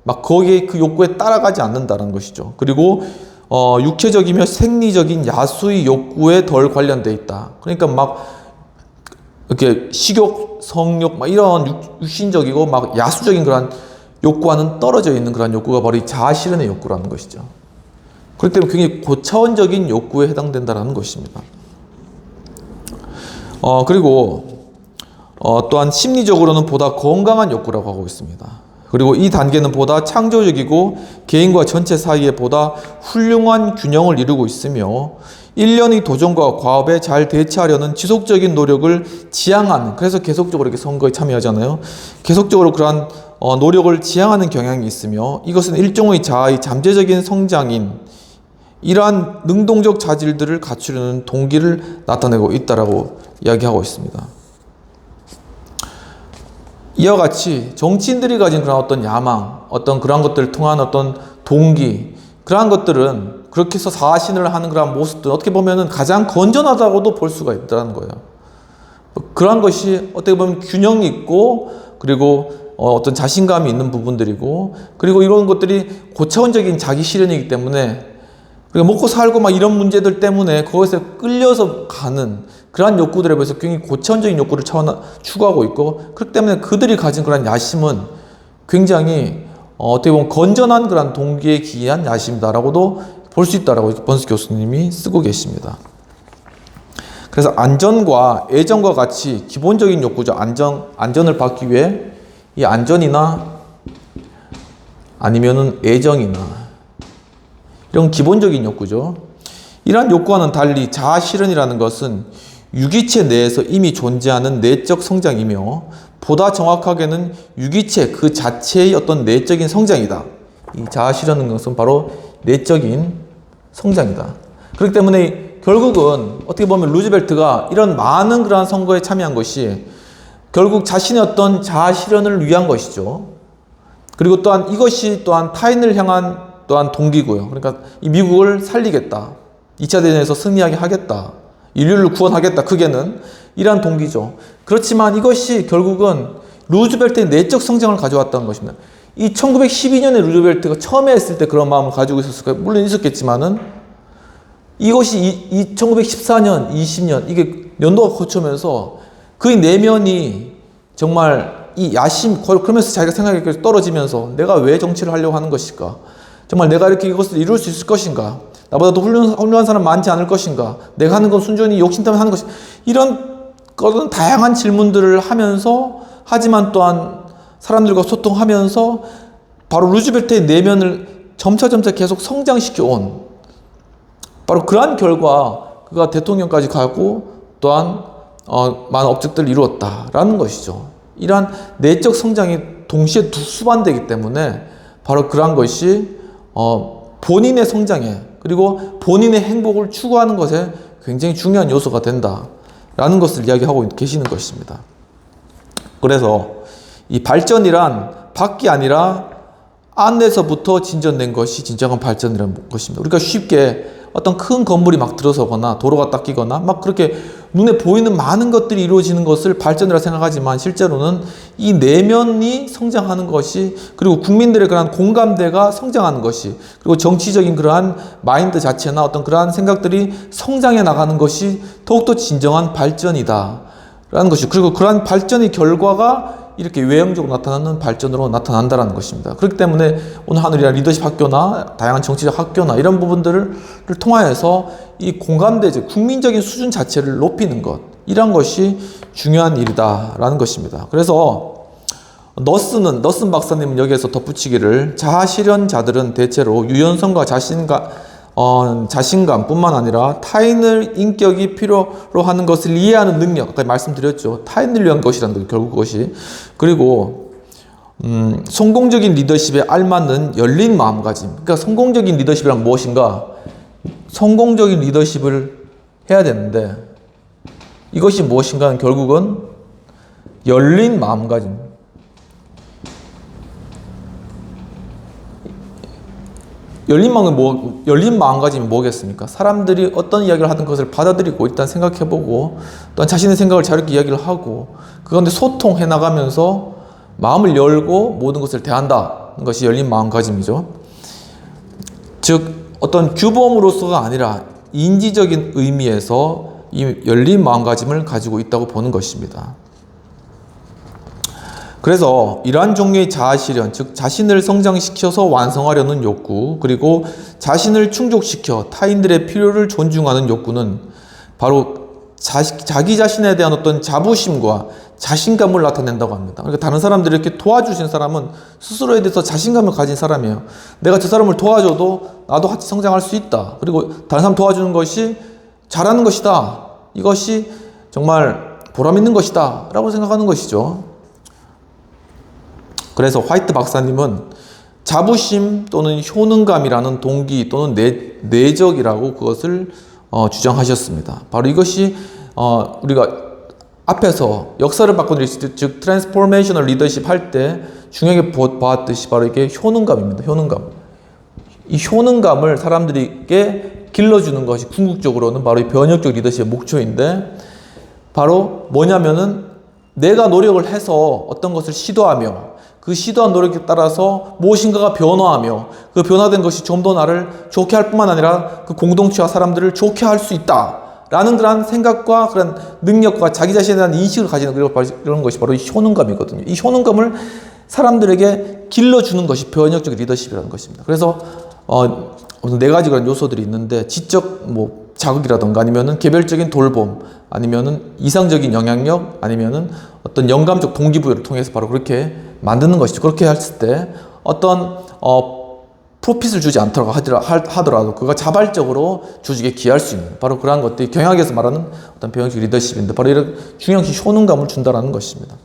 Speaker 1: 막 거기에 그 욕구에 따라가지 않는다는 것이죠. 그리고 육체적이며 생리적인 야수의 욕구에 덜 관련돼 있다. 그러니까 막 이렇게 식욕, 성욕, 막 이런 육신적이고 막 야수적인 그런 욕구와는 떨어져 있는 그런 욕구가 바로 이 자아 실현의 욕구라는 것이죠. 그렇기 때문에 굉장히 고차원적인 욕구에 해당된다는 것입니다. 그리고 또한 심리적으로는 보다 건강한 욕구라고 하고 있습니다. 그리고 이 단계는 보다 창조적이고 개인과 전체 사이에 보다 훌륭한 균형을 이루고 있으며 일련의 도전과 과업에 잘 대처하려는 지속적인 노력을 지향하는, 그래서 계속적으로 이렇게 선거에 참여하잖아요. 계속적으로 그러한 노력을 지향하는 경향이 있으며, 이것은 일종의 자아의 잠재적인 성장인 이러한 능동적 자질들을 갖추려는 동기를 나타내고 있다라고 이야기하고 있습니다. 이와 같이 정치인들이 가진 그런 어떤 야망, 어떤 그런 것들을 통한 어떤 동기, 그러한 것들은 그렇게 해서 사신을 하는 그런 모습들 어떻게 보면은 가장 건전하다고도 볼 수가 있다는 거예요. 그러한 것이 어떻게 보면 균형이 있고, 그리고 어떤 자신감이 있는 부분들이고, 그리고 이런 것들이 고차원적인 자기 실현이기 때문에, 그리고 먹고 살고 막 이런 문제들 때문에 그것에 끌려서 가는 그러한 욕구들에 비해서 굉장히 고차원적인 욕구를 추구하고 있고, 그렇기 때문에 그들이 가진 그런 야심은 굉장히 어떻게 보면 건전한 그런 동기에 기이한 야심이다라고도 볼 수 있다라고 번스 교수님이 쓰고 계십니다. 그래서 안전과 애정과 같이 기본적인 욕구죠. 안전을 받기 위해 이 안전이나 아니면은 애정이나 이런 기본적인 욕구죠. 이러한 욕구와는 달리 자아 실현이라는 것은 유기체 내에서 이미 존재하는 내적 성장이며, 보다 정확하게는 유기체 그 자체의 어떤 내적인 성장이다. 이 자아 실현은 것은 바로 내적인 성장이다. 그렇기 때문에 결국은 어떻게 보면 루즈벨트가 이런 많은 그러한 선거에 참여한 것이 결국 자신의 어떤 자아 실현을 위한 것이죠. 그리고 또한 이것이 또한 타인을 향한 또한 동기고요. 그러니까 이 미국을 살리겠다. 2차 대전에서 승리하게 하겠다. 인류를 구원하겠다. 크게는 이러한 동기죠. 그렇지만 이것이 결국은 루즈벨트의 내적 성장을 가져왔다는 것입니다. 이 1912년에 루즈벨트가 처음에 했을 때 그런 마음을 가지고 있었을까요? 물론 있었겠지만은 이것이 1914년, 20년 이게 연도가 거쳐면서 그의 내면이 정말 이 야심, 그러면서 자기가 생각이 떨어지면서 내가 왜 정치를 하려고 하는 것일까? 정말 내가 이렇게 이것을 이룰 수 있을 것인가? 나보다 더 훌륭한 사람 많지 않을 것인가? 내가 하는 건 순전히 욕심 때문에 하는 것인가? 이런 것은 다양한 질문들을 하면서, 하지만 또한 사람들과 소통하면서 바로 루즈벨트의 내면을 점차점차 계속 성장시켜 온, 바로 그러한 결과 그가 대통령까지 가고 또한 많은 업적들을 이루었다라는 것이죠. 이러한 내적 성장이 동시에 수반되기 때문에 바로 그러한 것이 본인의 성장에, 그리고 본인의 행복을 추구하는 것에 굉장히 중요한 요소가 된다라는 것을 이야기하고 계시는 것입니다. 그래서 이 발전이란 밖이 아니라 안에서부터 진전된 것이 진정한 발전이라는 것입니다. 우리가 쉽게 어떤 큰 건물이 막 들어서거나 도로가 닦이거나 막 그렇게 눈에 보이는 많은 것들이 이루어지는 것을 발전이라 생각하지만 실제로는 이 내면이 성장하는 것이, 그리고 국민들의 그러한 공감대가 성장하는 것이, 그리고 정치적인 그러한 마인드 자체나 어떤 그러한 생각들이 성장해 나가는 것이 더욱더 진정한 발전이다 라는 것이, 그리고 그러한 발전의 결과가 이렇게 외형적으로 나타나는 발전으로 나타난다는 것입니다. 그렇기 때문에 오늘 하늘이나 리더십 학교나 다양한 정치적 학교나 이런 부분들을 통하여서 이 공감대, 국민적인 수준 자체를 높이는 것, 이런 것이 중요한 일이다라는 것입니다. 그래서 너슨 박사님은 여기에서 덧붙이기를, 자아실현자들은 대체로 유연성과 자신감뿐만 아니라 타인의 인격이 필요로 하는 것을 이해하는 능력, 아까 말씀드렸죠. 타인을 위한 것이라는 거, 결국 그것이. 그리고 성공적인 리더십에 알맞는 열린 마음가짐. 그러니까 성공적인 리더십이란 무엇인가? 성공적인 리더십을 해야 되는데 이것이 무엇인가는 결국은 열린 마음가짐. 열린 마음가짐이 뭐겠습니까? 사람들이 어떤 이야기를 하든 그것을 받아들이고 일단 생각해보고, 또한 자신의 생각을 자유롭게 이야기를 하고, 그 가운데 소통해 나가면서 마음을 열고 모든 것을 대한다는 것이 열린 마음가짐이죠. 즉 어떤 규범으로서가 아니라 인지적인 의미에서 이 열린 마음가짐을 가지고 있다고 보는 것입니다. 그래서 이러한 종류의 자아실현, 즉 자신을 성장시켜서 완성하려는 욕구, 그리고 자신을 충족시켜 타인들의 필요를 존중하는 욕구는 바로 자기 자신에 대한 어떤 자부심과 자신감을 나타낸다고 합니다. 그러니까 다른 사람들을 이렇게 도와주신 사람은 스스로에 대해서 자신감을 가진 사람이에요. 내가 저 사람을 도와줘도 나도 같이 성장할 수 있다. 그리고 다른 사람 도와주는 것이 잘하는 것이다. 이것이 정말 보람 있는 것이다 라고 생각하는 것이죠. 그래서 화이트 박사님은 자부심 또는 효능감이라는 동기 또는 내적이라고 그것을 주장하셨습니다. 바로 이것이 우리가 앞에서 역사를 바꾸는 리더십, 즉 트랜스포메이셔널 리더십 할 때 중요하게 보았듯이 바로 이게 효능감입니다. 효능감. 이 효능감을 사람들에게 길러주는 것이 궁극적으로는 바로 이 변혁적 리더십의 목표인데, 바로 뭐냐면은 내가 노력을 해서 어떤 것을 시도하며 그 시도한 노력에 따라서 무엇인가가 변화하며 그 변화된 것이 좀 더 나를 좋게 할 뿐만 아니라 그 공동체와 사람들을 좋게 할 수 있다 라는 그런 생각과 그런 능력과 자기 자신에 대한 인식을 가지는 그런 것이 바로 이 효능감이거든요. 이 효능감을 사람들에게 길러주는 것이 변혁적 리더십이라는 것입니다. 그래서 네 가지 그런 요소들이 있는데, 지적 자극이라던가, 아니면은 개별적인 돌봄, 아니면은 이상적인 영향력, 아니면은 어떤 영감적 동기부여를 통해서 바로 그렇게 만드는 것이죠. 그렇게 했을 때 어떤 프로핏을 주지 않더라도 하더라도 그가 자발적으로 조직에 기여할 수 있는, 바로 그러한 것들이 경영학에서 말하는 어떤 변혁적 리더십인데, 바로 이런 중요한 효능감을 준다라는 것입니다.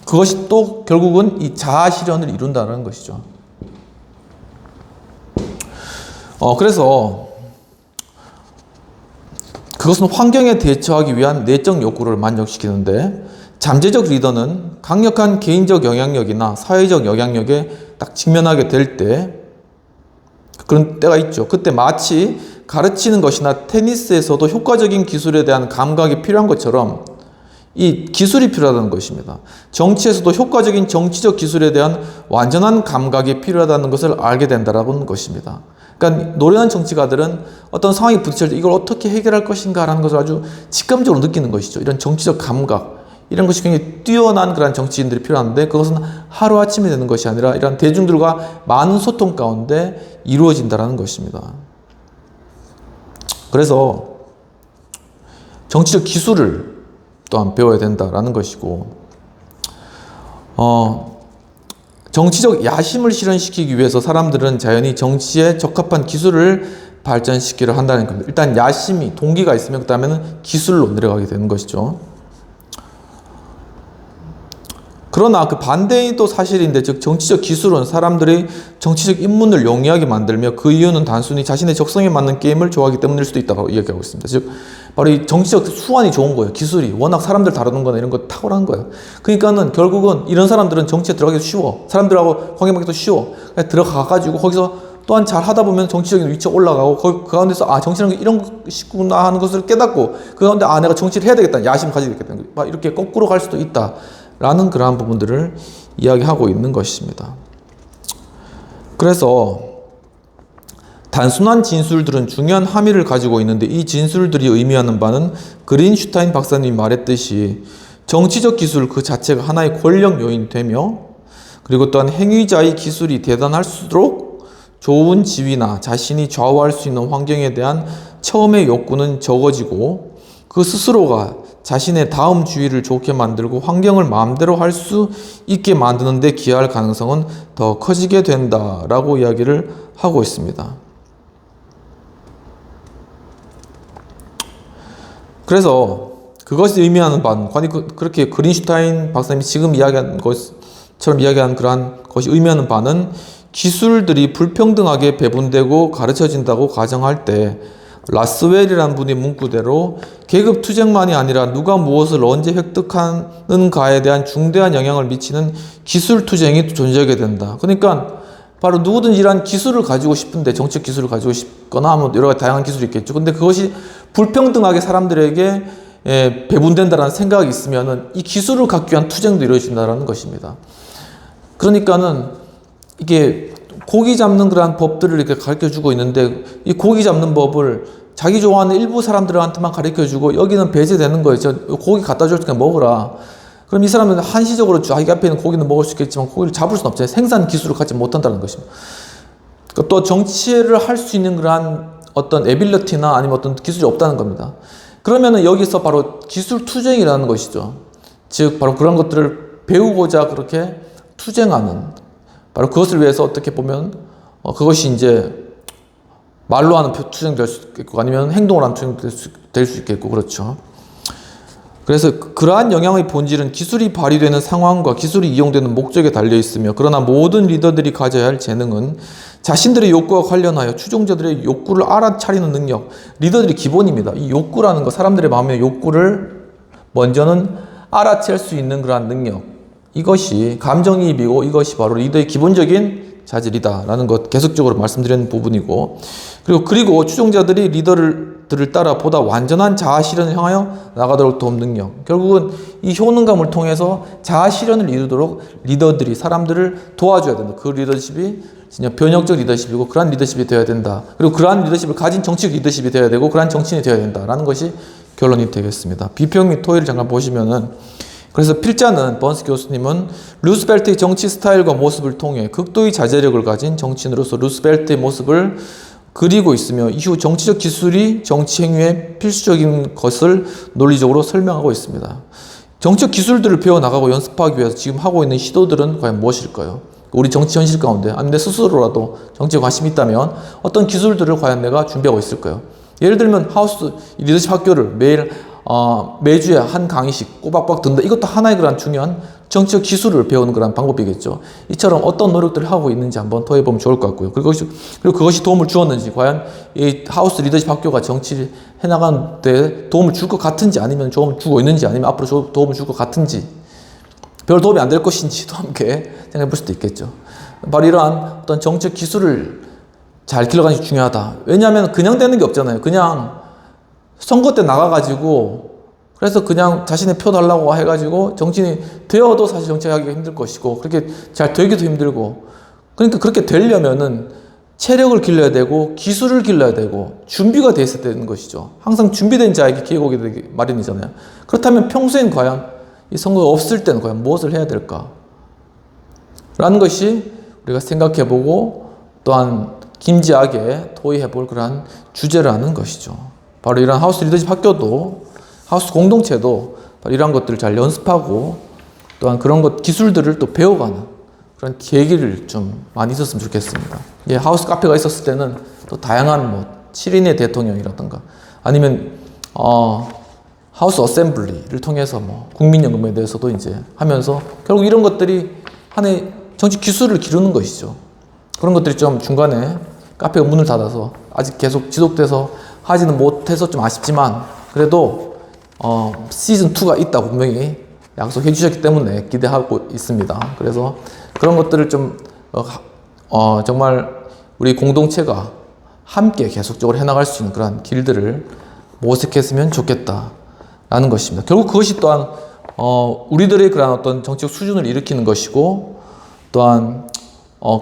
Speaker 1: 그것이 또 결국은 이 자아 실현을 이룬다는 것이죠. 그래서 그것은 환경에 대처하기 위한 내적 욕구를 만족시키는데, 잠재적 리더는 강력한 개인적 영향력이나 사회적 영향력에 딱 직면하게 될 때, 그런 때가 있죠. 그때 마치 가르치는 것이나 테니스에서도 효과적인 기술에 대한 감각이 필요한 것처럼 이 기술이 필요하다는 것입니다. 정치에서도 효과적인 정치적 기술에 대한 완전한 감각이 필요하다는 것을 알게 된다는 것입니다. 그러니까 노련한 정치가들은 어떤 상황이 부딪힐 때 이걸 어떻게 해결할 것인가 라는 것을 아주 직감적으로 느끼는 것이죠. 이런 정치적 감각, 이런 것이 굉장히 뛰어난 그런 정치인들이 필요한데, 그것은 하루아침에 되는 것이 아니라 이런 대중들과 많은 소통 가운데 이루어진다는 것입니다. 그래서 정치적 기술을 또한 배워야 된다라는 것이고, 정치적 야심을 실현시키기 위해서 사람들은 자연히 정치에 적합한 기술을 발전시키려 한다는 겁니다. 일단 야심이, 동기가 있으면 그 다음에는 기술로 내려가게 되는 것이죠. 그러나 그 반대인 또 사실인데, 즉 정치적 기술은 사람들이 정치적 입문을 용이하게 만들며 그 이유는 단순히 자신의 적성에 맞는 게임을 좋아하기 때문일 수도 있다고 이야기하고 있습니다. 즉 바로 이 정치적 수완이 좋은 거예요. 기술이 워낙 사람들 다루는 거나 이런 거 탁월한 거예요. 그러니까는 결국은 이런 사람들은 정치에 들어가기 쉬워. 사람들하고 관계맺기도 쉬워. 들어가가지고 거기서 또한 잘 하다 보면 정치적인 위치에 올라가고 그 가운데서 정치라는 게 이런 것이구나 하는 것을 깨닫고 그 가운데 내가 정치를 해야 되겠다 야심을 가지게 되겠다 막 이렇게 거꾸로 갈 수도 있다라는 그러한 부분들을 이야기하고 있는 것입니다. 그래서 단순한 진술들은 중요한 함의를 가지고 있는데 이 진술들이 의미하는 바는 그린슈타인 박사님이 말했듯이 정치적 기술 그 자체가 하나의 권력 요인이 되며 그리고 또한 행위자의 기술이 대단할수록 좋은 지위나 자신이 좌우할 수 있는 환경에 대한 처음의 욕구는 적어지고 그 스스로가 자신의 다음 주위를 좋게 만들고 환경을 마음대로 할 수 있게 만드는 데 기여할 가능성은 더 커지게 된다라고 이야기를 하고 있습니다. 그래서 그것이 의미하는 바는 그렇게 그린슈타인 박사님이 지금 이야기한 것처럼 이야기한 그러한 것이 의미하는 바는 기술들이 불평등하게 배분되고 가르쳐진다고 가정할 때 라스웰이라는 분의 문구대로 계급 투쟁만이 아니라 누가 무엇을 언제 획득하는가에 대한 중대한 영향을 미치는 기술 투쟁이 존재하게 된다. 그러니까 바로 누구든지 이러한 기술을 가지고 싶은데 정책 기술을 가지고 싶거나 뭐 여러 가지 다양한 기술이 있겠죠. 근데 그것이 불평등하게 사람들에게 배분된다는 생각이 있으면은 이 기술을 갖기 위한 투쟁도 이루어진다는 것입니다. 그러니까는 이게 고기 잡는 그러한 법들을 이렇게 가르쳐 주고 있는데 이 고기 잡는 법을 자기 좋아하는 일부 사람들한테만 가르쳐 주고 여기는 배제되는 거예요. 고기 갖다 줄 테니까 먹으라. 그럼 이 사람들은 한시적으로 자기 앞에 있는 고기는 먹을 수 있겠지만 고기를 잡을 수는 없잖아요. 생산 기술을 갖지 못한다는 것입니다. 또 정치를 할 수 있는 그러한 어떤 에빌리티나 아니면 어떤 기술이 없다는 겁니다. 그러면은 여기서 바로 기술 투쟁이라는 것이죠. 즉 바로 그런 것들을 배우고자 그렇게 투쟁하는 바로 그것을 위해서 어떻게 보면 그것이 이제 말로 하는 투쟁 될 수 있겠고 아니면 행동을 하는 투쟁 될 수 있겠고 그렇죠. 그래서 그러한 영향의 본질은 기술이 발휘되는 상황과 기술이 이용되는 목적에 달려 있으며 그러나 모든 리더들이 가져야 할 재능은 자신들의 욕구와 관련하여 추종자들의 욕구를 알아차리는 능력, 리더들이 기본입니다. 이 욕구라는 거, 사람들의 마음의 욕구를 먼저는 알아챌 수 있는 그러한 능력, 이것이 감정이입이고 이것이 바로 리더의 기본적인 자질이다라는 것 계속적으로 말씀드리는 부분이고 그리고 추종자들이 리더들을 따라 보다 완전한 자아 실현을 향하여 나가도록 도움 능력. 결국은 이 효능감을 통해서 자아 실현을 이루도록 리더들이 사람들을 도와줘야 된다. 그 리더십이 진짜 변혁적 리더십이고 그러한 리더십이 되어야 된다. 그리고 그러한 리더십을 가진 정치적 리더십이 되어야 되고 그러한 정치인이 되어야 된다라는 것이 결론이 되겠습니다. 비평 및 토의를 잠깐 보시면은 그래서 필자는 번스 교수님은 루스벨트의 정치 스타일과 모습을 통해 극도의 자제력을 가진 정치인으로서 루스벨트의 모습을 그리고 있으며 이후 정치적 기술이 정치 행위의 필수적인 것을 논리적으로 설명하고 있습니다. 정치적 기술들을 배워나가고 연습하기 위해서 지금 하고 있는 시도들은 과연 무엇일까요? 우리 정치 현실 가운데 아니면 내 스스로라도 정치에 관심이 있다면 어떤 기술들을 과연 내가 준비하고 있을까요? 예를 들면 하우스 리더십 학교를 매주에 한 강의씩 꼬박꼬박 듣는다. 이것도 하나의 그런 중요한 정치적 기술을 배우는 그런 방법이겠죠. 이처럼 어떤 노력들을 하고 있는지 한번 더해보면 좋을 것 같고요. 그리고 그것이 도움을 주었는지, 과연 이 하우스 리더십 학교가 정치를 해나가는 데 도움을 줄 것 같은지, 아니면 도움을 주고 있는지, 아니면 앞으로 도움을 줄 것 같은지, 별 도움이 안 될 것인지도 함께 생각해 볼 수도 있겠죠. 바로 이러한 어떤 정치적 기술을 잘 길러가는 게 중요하다. 왜냐하면 그냥 되는 게 없잖아요. 그냥 선거 때 나가가지고 그래서 그냥 자신의 표 달라고 해가지고 정치인이 되어도 사실 정치하기가 힘들 것이고 그렇게 잘 되기도 힘들고, 그러니까 그렇게 되려면은 체력을 길러야 되고 기술을 길러야 되고 준비가 돼 있어야 되는 것이죠. 항상 준비된 자에게 기회가 오게 되기 마련이잖아요. 그렇다면 평소엔 과연 이 선거가 없을 때는 과연 무엇을 해야 될까? 라는 것이 우리가 생각해보고 또한 김지하게 토의해볼 그러한 주제라는 것이죠. 바로 이런 하우스 리더십 학교도, 하우스 공동체도 바로 이런 것들을 잘 연습하고 또한 그런 것 기술들을 또 배워가는 그런 계기를 좀 많이 있었으면 좋겠습니다. 예, 하우스 카페가 있었을 때는 또 다양한 뭐 7인의 대통령이라든가 아니면 하우스 어셈블리를 통해서 뭐 국민연금에 대해서도 이제 하면서 결국 이런 것들이 하나의 정치 기술을 기르는 것이죠. 그런 것들이 좀 중간에 카페가 문을 닫아서 아직 계속 지속돼서 하지는 못해서 좀 아쉽지만 그래도 시즌2가 있다고 분명히 약속해 주셨기 때문에 기대하고 있습니다. 그래서 그런 것들을 좀 정말 우리 공동체가 함께 계속적으로 해나갈 수 있는 그런 길들을 모색했으면 좋겠다라는 것입니다. 결국 그것이 또한 우리들의 그러한 어떤 정치적 수준을 일으키는 것이고, 또한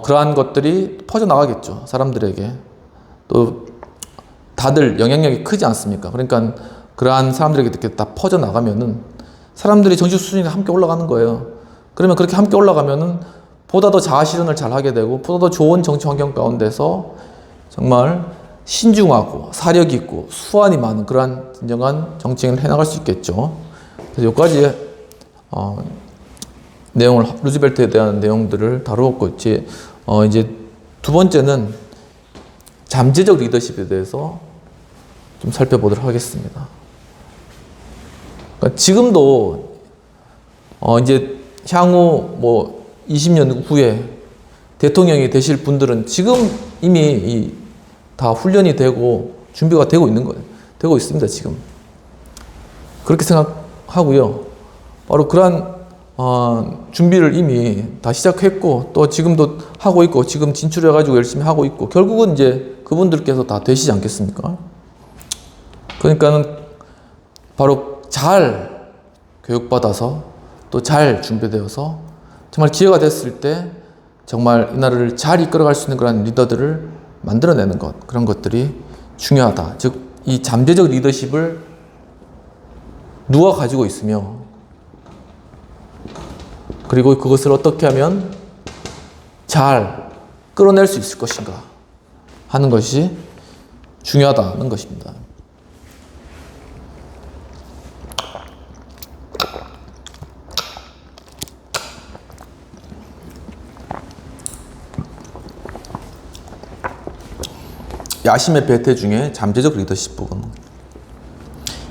Speaker 1: 그러한 것들이 퍼져나가겠죠. 사람들에게. 또 다들 영향력이 크지 않습니까? 그러니까 그러한 사람들에게 이렇게 다 퍼져나가면은 사람들이 정치적 수준이 함께 올라가는 거예요. 그러면 그렇게 함께 올라가면은 보다 더 자아 실현을 잘 하게 되고, 보다 더 좋은 정치 환경 가운데서 정말 신중하고 사력 있고 수완이 많은 그러한 진정한 정치행을 해나갈 수 있겠죠. 그래서 여기까지 내용을, 루즈벨트에 대한 내용들을 다루었고, 이제 두 번째는 잠재적 리더십에 대해서 좀 살펴보도록 하겠습니다. 그러니까 지금도 이제 향후 20년 후에 대통령이 되실 분들은 지금 이미 다 훈련이 되고 준비가 되고 있는 거예요. 되고 있습니다, 지금. 그렇게 생각하고요. 바로 그러한 준비를 이미 다 시작했고, 또 지금도 하고 있고, 지금 진출해가지고 열심히 하고 있고, 결국은 이제 그분들께서 다 되시지 않겠습니까? 그러니까는 바로 잘 교육받아서 또 잘 준비되어서 정말 기회가 됐을 때 정말 이 나라를 잘 이끌어갈 수 있는 그런 리더들을 만들어내는 것, 그런 것들이 중요하다. 즉, 이 잠재적 리더십을 누가 가지고 있으며, 그리고 그것을 어떻게 하면 잘 끌어낼 수 있을 것인가 하는 것이 중요하다는 것입니다. 야심의 배태 중에 잠재적 리더십 부분.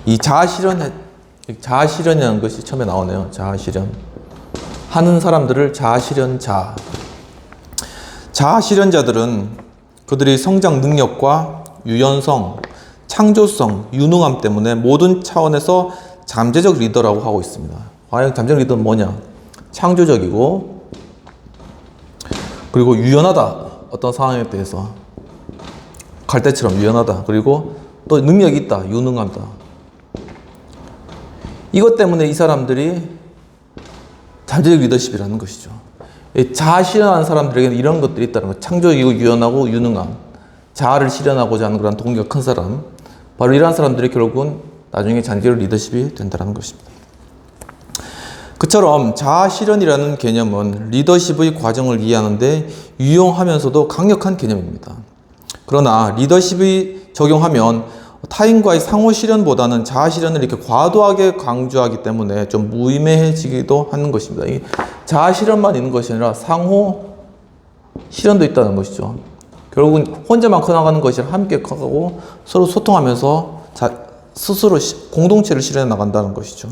Speaker 1: 이 자아실현이라는 것이 처음에 나오네요. 자아실현. 하는 사람들을 자아실현자. 자아실현자들은 그들의 성장 능력과 유연성, 창조성, 유능함 때문에 모든 차원에서 잠재적 리더라고 하고 있습니다. 과연 잠재적 리더는 뭐냐? 창조적이고, 그리고 유연하다. 어떤 상황에 대해서. 갈대처럼 유연하다. 그리고 또 능력이 있다. 유능하다. 이것 때문에 이 사람들이 잠재적 리더십이라는 것이죠. 자아 실현하는 사람들에게는 이런 것들이 있다는 것. 창조적이고 유연하고 유능함. 자아를 실현하고자 하는 그런 동기가 큰 사람. 바로 이러한 사람들이 결국은 나중에 잠재적 리더십이 된다는 것입니다. 그처럼 자아 실현이라는 개념은 리더십의 과정을 이해하는데 유용하면서도 강력한 개념입니다. 그러나 리더십이 적용하면 타인과의 상호 실현보다는 자아 실현을 이렇게 과도하게 강조하기 때문에 좀 무의미해지기도 하는 것입니다. 이 자아 실현만 있는 것이 아니라 상호 실현도 있다는 것이죠. 결국은 혼자만 커나가는 것이 아니라 함께 커가고 서로 소통하면서 스스로 공동체를 실현해 나간다는 것이죠.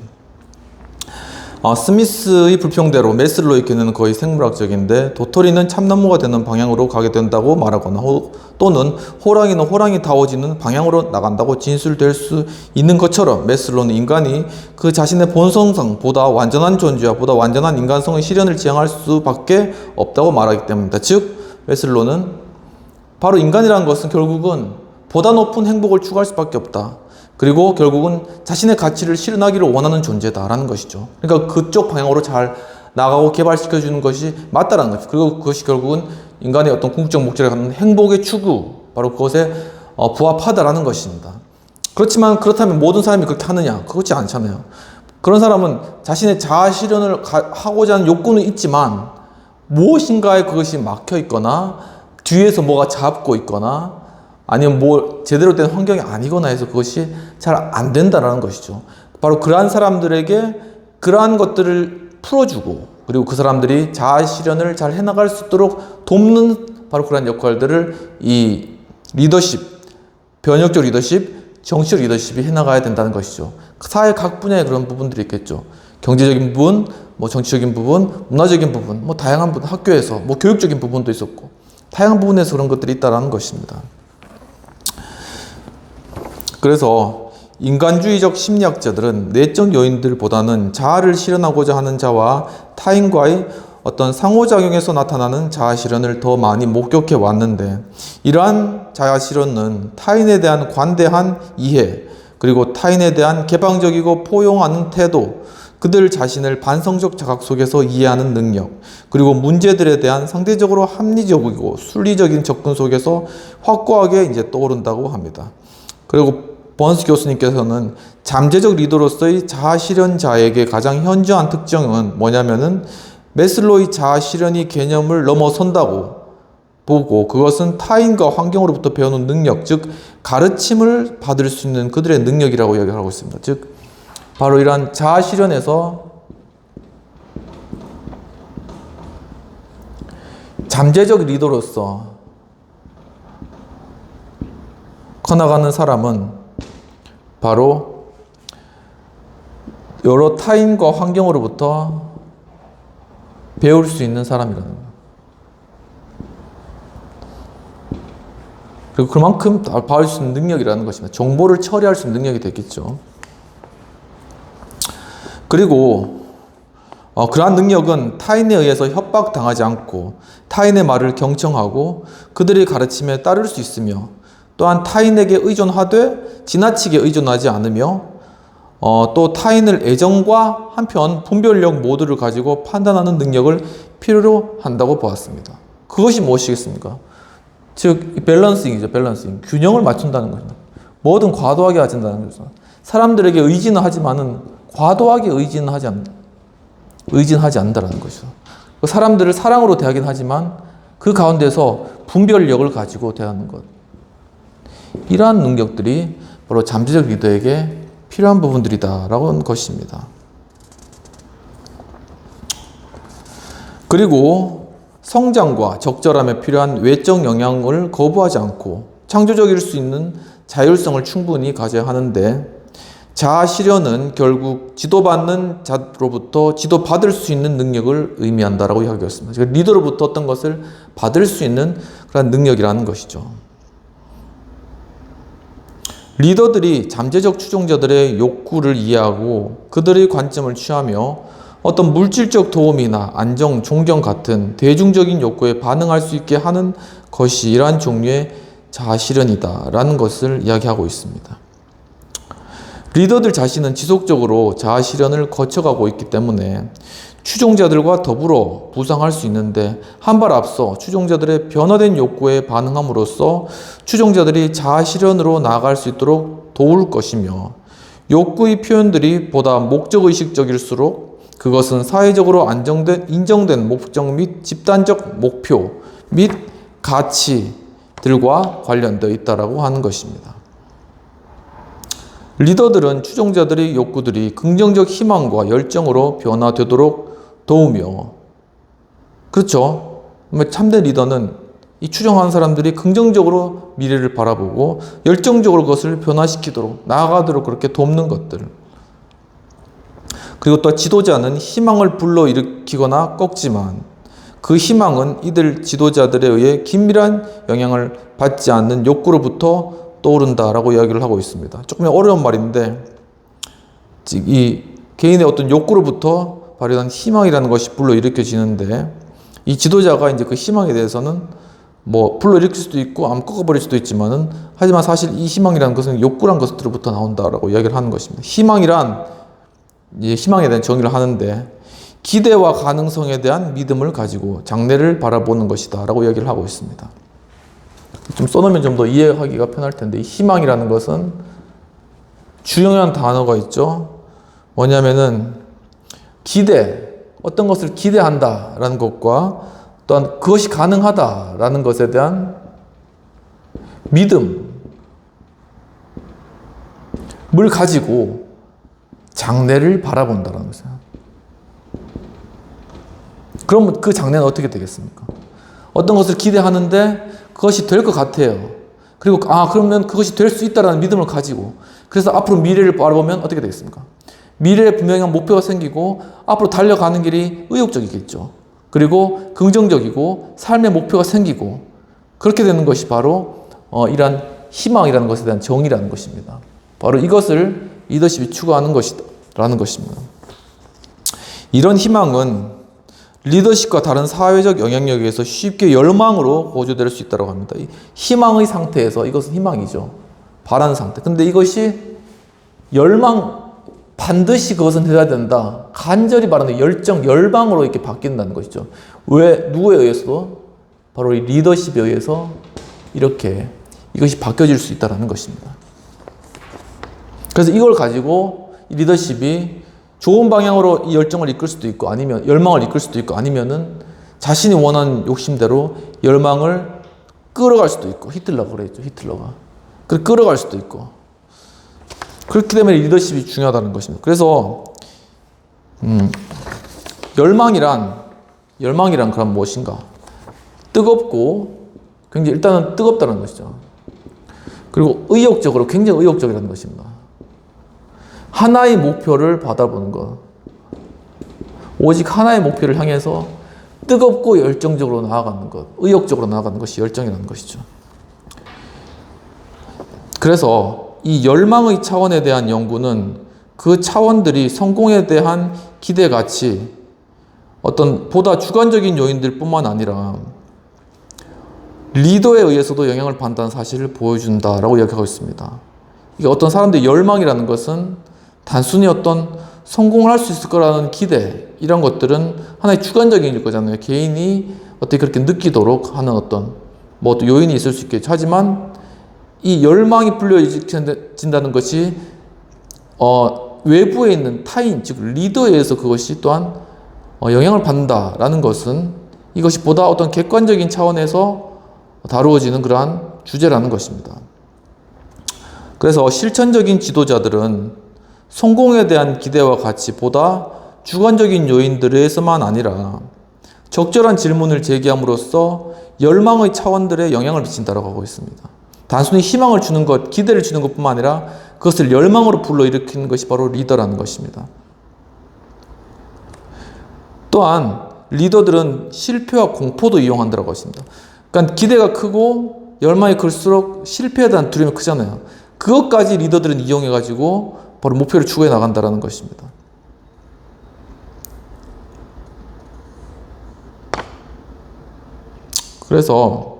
Speaker 1: 스미스의 불평대로 메슬로의 견해는 거의 생물학적인데, 도토리는 참나무가 되는 방향으로 가게 된다고 말하거나, 또는 호랑이는 호랑이다워지는 방향으로 나간다고 진술될 수 있는 것처럼, 메슬로는 인간이 그 자신의 본성상보다 완전한 존재와 보다 완전한 인간성의 실현을 지향할 수밖에 없다고 말하기 때문입니다. 즉, 메슬로는 바로 인간이라는 것은 결국은 보다 높은 행복을 추구할 수밖에 없다. 그리고 결국은 자신의 가치를 실현하기를 원하는 존재다라는 것이죠. 그러니까 그쪽 방향으로 잘 나가고 개발시켜주는 것이 맞다라는 거죠. 그리고 그것이 결국은 인간의 어떤 궁극적 목적을 갖는 행복의 추구, 바로 그것에 부합하다라는 것입니다. 그렇다면 모든 사람이 그렇게 하느냐? 그렇지 않잖아요. 그런 사람은 자신의 자아 실현을 하고자 하는 욕구는 있지만 무엇인가에 그것이 막혀 있거나 뒤에서 뭐가 잡고 있거나 아니면 제대로 된 환경이 아니거나 해서 그것이 잘 안 된다는 것이죠. 바로 그러한 사람들에게 그러한 것들을 풀어주고, 그리고 그 사람들이 자아 실현을 잘 해나갈 수 있도록 돕는 바로 그러한 역할들을 이 리더십, 변혁적 리더십, 정치적 리더십이 해나가야 된다는 것이죠. 사회 각 분야에 그런 부분들이 있겠죠. 경제적인 부분, 정치적인 부분, 문화적인 부분, 다양한 부분, 학교에서 교육적인 부분도 있었고, 다양한 부분에서 그런 것들이 있다는 것입니다. 그래서 인간주의적 심리학자들은 내적 요인들보다는 자아를 실현하고자 하는 자와 타인과의 어떤 상호작용에서 나타나는 자아실현을 더 많이 목격해 왔는데, 이러한 자아실현은 타인에 대한 관대한 이해, 그리고 타인에 대한 개방적이고 포용하는 태도, 그들 자신을 반성적 자각 속에서 이해하는 능력, 그리고 문제들에 대한 상대적으로 합리적이고 순리적인 접근 속에서 확고하게 이제 떠오른다고 합니다. 그리고 번스 교수님께서는 잠재적 리더로서의 자아실현자에게 가장 현저한 특징은 뭐냐면은 매슬로의 자아실현이 개념을 넘어선다고 보고, 그것은 타인과 환경으로부터 배우는 능력, 즉 가르침을 받을 수 있는 그들의 능력이라고 이야기하고 있습니다. 즉 바로 이러한 자아실현에서 잠재적 리더로서 커나가는 사람은 바로 여러 타인과 환경으로부터 배울 수 있는 사람이라는 거예요. 그리고 그만큼 받을 수 있는 능력이라는 것입니다. 정보를 처리할 수 있는 능력이 되겠죠. 그리고 그러한 능력은 타인에 의해서 협박당하지 않고 타인의 말을 경청하고 그들의 가르침에 따를 수 있으며, 또한 타인에게 의존하되 지나치게 의존하지 않으며, 또 타인을 애정과 한편 분별력 모두를 가지고 판단하는 능력을 필요로 한다고 보았습니다. 그것이 무엇이겠습니까? 즉 밸런싱이죠. 밸런싱. 균형을 맞춘다는 거죠. 뭐든 과도하게 하지 않는다는 거죠. 사람들에게 의지는 하지만은 과도하게 의지하지 않는다는 것이죠. 사람들을 사랑으로 대하긴 하지만 그 가운데서 분별력을 가지고 대하는 것. 이러한 능력들이 바로 잠재적 리더에게 필요한 부분들이다라고 하는 것입니다. 그리고 성장과 적절함에 필요한 외적 영향을 거부하지 않고 창조적일 수 있는 자율성을 충분히 가져야 하는데, 자아실현은 결국 지도받는 자로부터 지도받을 수 있는 능력을 의미한다라고 이야기했습니다. 리더로부터 어떤 것을 받을 수 있는 그런 능력이라는 것이죠. 리더들이 잠재적 추종자들의 욕구를 이해하고 그들의 관점을 취하며 어떤 물질적 도움이나 안정, 존경 같은 대중적인 욕구에 반응할 수 있게 하는 것이 이러한 종류의 자아실현이다라는 것을 이야기하고 있습니다. 리더들 자신은 지속적으로 자아실현을 거쳐가고 있기 때문에 추종자들과 더불어 부상할 수 있는데, 한 발 앞서 추종자들의 변화된 욕구에 반응함으로써 추종자들이 자아실현으로 나아갈 수 있도록 도울 것이며, 욕구의 표현들이 보다 목적의식적일수록 그것은 사회적으로 인정된 목적 및 집단적 목표 및 가치들과 관련되어 있다고 하는 것입니다. 리더들은 추종자들의 욕구들이 긍정적 희망과 열정으로 변화되도록 도우며, 그렇죠? 참된 리더는 이 추종하는 사람들이 긍정적으로 미래를 바라보고 열정적으로 그것을 변화시키도록 나아가도록 그렇게 돕는 것들. 그리고 또 지도자는 희망을 불러일으키거나 꺾지만 그 희망은 이들 지도자들에 의해 긴밀한 영향을 받지 않는 욕구로부터 떠오른다라고 이야기를 하고 있습니다. 조금 어려운 말인데, 이 개인의 어떤 욕구로부터 발현한 희망이라는 것이 불러일으켜지는데, 이 지도자가 이제 그 희망에 대해서는 뭐 불러일으킬 수도 있고 꺾어버릴 수도 있지만은, 하지만 사실 이 희망이라는 것은 욕구란 것으로부터 나온다라고 이야기를 하는 것입니다. 희망에 대한 정의를 하는데, 기대와 가능성에 대한 믿음을 가지고 장래를 바라보는 것이다 라고 이야기를 하고 있습니다. 좀 써놓으면 좀 더 이해하기가 편할 텐데, 이 희망이라는 것은 중요한 단어가 있죠. 뭐냐면은 어떤 것을 기대한다라는 것과 또한 그것이 가능하다라는 것에 대한 믿음을 가지고 장래를 바라본다라는 것이에요. 그럼 그 장래는 어떻게 되겠습니까? 어떤 것을 기대하는데 그것이 될 것 같아요. 그리고 그러면 그것이 될 수 있다라는 믿음을 가지고, 그래서 앞으로 미래를 바라보면 어떻게 되겠습니까? 미래에 분명한 목표가 생기고 앞으로 달려가는 길이 의욕적이겠죠. 그리고 긍정적이고 삶의 목표가 생기고, 그렇게 되는 것이 바로 이러한 희망이라는 것에 대한 정의라는 것입니다. 바로 이것을 리더십이 추구하는 것이라는 것입니다. 이런 희망은 리더십과 다른 사회적 영향력에 의해서 쉽게 열망으로 고조될 수 있다고 합니다. 희망의 상태에서, 이것은 희망이죠. 바라는 상태. 근데 이것이 열망, 반드시 그것은 해야 된다. 간절히 바라는 열정, 열망으로 이렇게 바뀐다는 것이죠. 왜? 누구에 의해서도? 바로 이 리더십에 의해서 이렇게 이것이 바뀌어질 수 있다는 것입니다. 그래서 이걸 가지고 이 리더십이 좋은 방향으로 이 열정을 이끌 수도 있고, 아니면 열망을 이끌 수도 있고, 아니면은 자신이 원하는 욕심대로 열망을 끌어갈 수도 있고, 히틀러가 그랬죠. 히틀러가. 그렇게 끌어갈 수도 있고. 그렇기 때문에 리더십이 중요하다는 것입니다. 그래서 열망이란 그럼 무엇인가? 뜨겁고 굉장히 일단은 뜨겁다는 것이죠. 그리고 의욕적으로 굉장히 의욕적이라는 것입니다. 하나의 목표를 바라보는 것. 오직 하나의 목표를 향해서 뜨겁고 열정적으로 나아가는 것. 의욕적으로 나아가는 것이 열정이라는 것이죠. 그래서 이 열망의 차원에 대한 연구는 그 차원들이 성공에 대한 기대같이 어떤 보다 주관적인 요인들 뿐만 아니라 리더에 의해서도 영향을 받는다는 사실을 보여준다라고 이야기하고 있습니다. 이게 어떤 사람들의 열망이라는 것은 단순히 어떤 성공을 할 수 있을 거라는 기대, 이런 것들은 하나의 주관적인 거잖아요. 개인이 어떻게 그렇게 느끼도록 하는 어떤 뭐 요인이 있을 수 있겠죠. 하지만 이 열망이 불려진다는 것이 외부에 있는 타인, 즉 리더에 의해서 그것이 또한 영향을 받는다라는 것은 이것이 보다 어떤 객관적인 차원에서 다루어지는 그러한 주제라는 것입니다. 그래서 실천적인 지도자들은 성공에 대한 기대와 같이 보다 주관적인 요인들에서만 아니라 적절한 질문을 제기함으로써 열망의 차원들에 영향을 미친다고 하고 있습니다. 단순히 희망을 주는 것, 기대를 주는 것뿐만 아니라 그것을 열망으로 불러일으키는 것이 바로 리더라는 것입니다. 또한 리더들은 실패와 공포도 이용한다고 했습니다. 그러니까 기대가 크고 열망이 클수록 실패에 대한 두려움이 크잖아요. 그것까지 리더들은 이용해가지고 바로 목표를 추구해 나간다는 것입니다. 그래서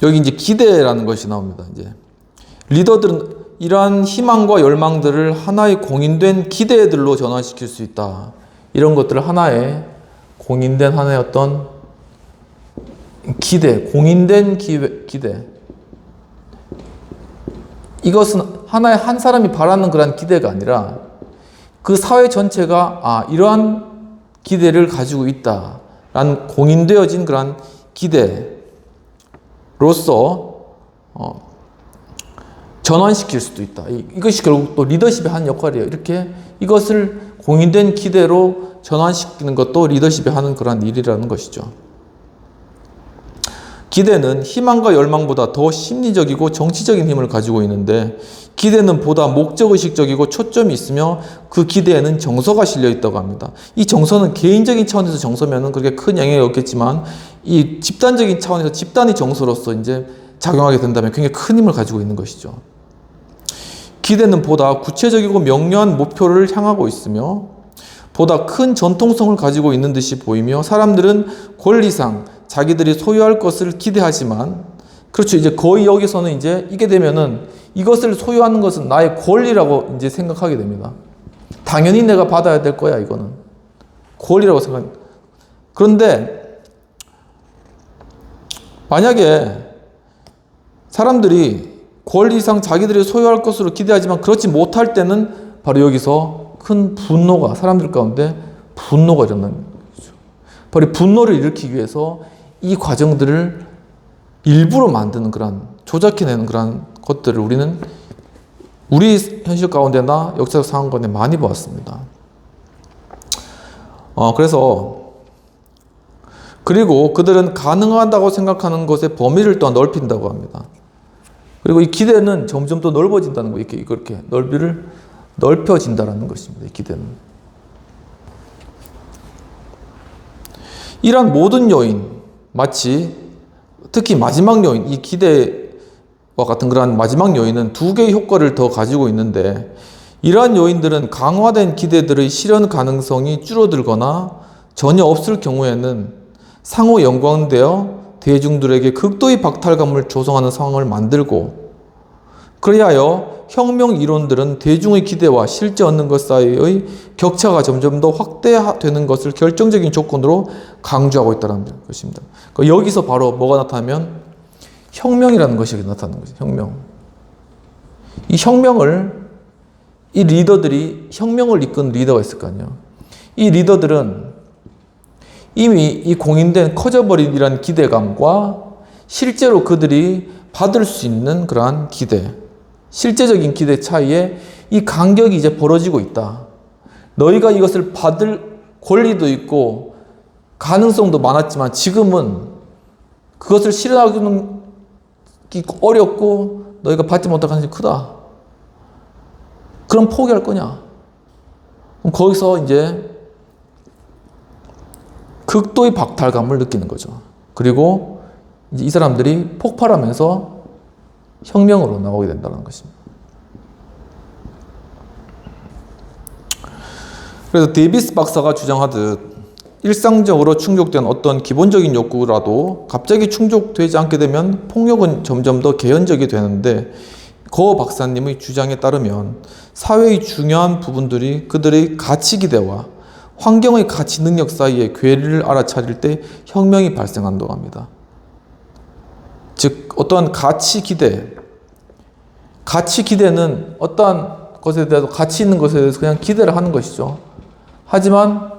Speaker 1: 여기 이제 기대라는 것이 나옵니다. 이제 리더들은 이러한 희망과 열망들을 하나의 공인된 기대들로 전환시킬 수 있다. 이런 것들을 하나의 공인된 하나의 어떤 기대, 공인된 기대. 이것은 하나의 한 사람이 바라는 그런 기대가 아니라 그 사회 전체가 이러한 기대를 가지고 있다라는 공인되어진 그런 기대로서 전환시킬 수도 있다. 이것이 결국 또 리더십의 한 역할이에요. 이렇게 이것을 공인된 기대로 전환시키는 것도 리더십이 하는 그런 일이라는 것이죠. 기대는 희망과 열망보다 더 심리적이고 정치적인 힘을 가지고 있는데, 기대는 보다 목적의식적이고 초점이 있으며 그 기대에는 정서가 실려 있다고 합니다. 이 정서는 개인적인 차원에서 정서면은 그렇게 큰 영향이 없겠지만, 이 집단적인 차원에서 집단의 정서로서 이제 작용하게 된다면 굉장히 큰 힘을 가지고 있는 것이죠. 기대는 보다 구체적이고 명료한 목표를 향하고 있으며 보다 큰 전통성을 가지고 있는 듯이 보이며, 사람들은 권리상 자기들이 소유할 것을 기대하지만, 그렇죠. 이제 거의 여기서는 이제 이게 되면은 이것을 소유하는 것은 나의 권리라고 이제 생각하게 됩니다. 당연히 내가 받아야 될 거야, 이거는. 권리라고 생각. 그런데 만약에 사람들이 권리상 자기들이 소유할 것으로 기대하지만 그렇지 못할 때는 바로 여기서 큰 분노가, 사람들 가운데 분노가 일어나는 거죠. 바로 분노를 일으키기 위해서 이 과정들을 일부러 만드는 그런, 조작해내는 그런 것들을 우리는 우리 현실 가운데나 역사적 상황 가운데 많이 보았습니다. 그리고 그들은 가능하다고 생각하는 것의 범위를 또한 넓힌다고 합니다. 그리고 이 기대는 점점 더 넓어진다는 거예요. 이렇게 넓이를 넓혀진다는 것입니다. 이 기대는. 이러한 모든 요인, 마치 특히 마지막 요인, 이 기대와 같은 그러한 마지막 요인은 두 개의 효과를 더 가지고 있는데, 이러한 요인들은 강화된 기대들의 실현 가능성이 줄어들거나 전혀 없을 경우에는 상호 연관되어 대중들에게 극도의 박탈감을 조성하는 상황을 만들고, 그리하여 혁명 이론들은 대중의 기대와 실제 얻는 것 사이의 격차가 점점 더 확대되는 것을 결정적인 조건으로 강조하고 있다는 것입니다. 여기서 바로 뭐가 나타나면 혁명이라는 것이 나타나는 거죠. 혁명. 이 혁명을, 이 리더들이, 혁명을 이끈 리더가 있을 거 아니에요. 이 리더들은 이미 이 공인된 커져버린 이런 기대감과 실제로 그들이 받을 수 있는 그러한 기대, 실제적인 기대 차이에 이 간격이 이제 벌어지고 있다. 너희가 이것을 받을 권리도 있고 가능성도 많았지만 지금은 그것을 실현하기는 어렵고 너희가 받지 못할 가능성이 크다. 그럼 포기할 거냐? 그럼 거기서 이제 극도의 박탈감을 느끼는 거죠. 그리고 이제 이 사람들이 폭발하면서 혁명으로 나오게 된다는 것입니다. 그래서 데이비스 박사가 주장하듯 일상적으로 충족된 어떤 기본적인 욕구라도 갑자기 충족되지 않게 되면 폭력은 점점 더 개연적이 되는데, 거 박사님의 주장에 따르면 사회의 중요한 부분들이 그들의 가치 기대와 환경의 가치 능력 사이의 괴리를 알아차릴 때 혁명이 발생한다고 합니다. 즉 어떠한 가치 기대는 어떠한 것에 대해서 가치 있는 것에 대해서 그냥 기대를 하는 것이죠. 하지만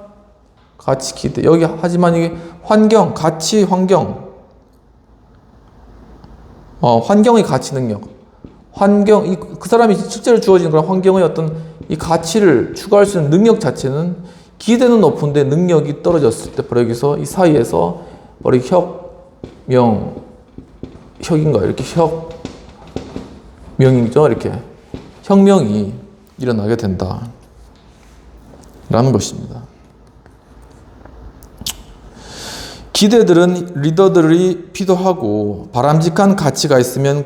Speaker 1: 가치 기대, 여기 하지만 이게 환경, 가치 환경의 가치 능력, 그 사람이 실제로 주어진 그런 환경의 어떤 이 가치를 추구할 수 있는 능력 자체는 기대는 높은데 능력이 떨어졌을 때 바로 여기서 이 사이에서 바로 혁명이죠. 이렇게 혁명이 일어나게 된다 라는 것입니다. 기대들은 리더들이 필요하고 바람직한 가치가 있으면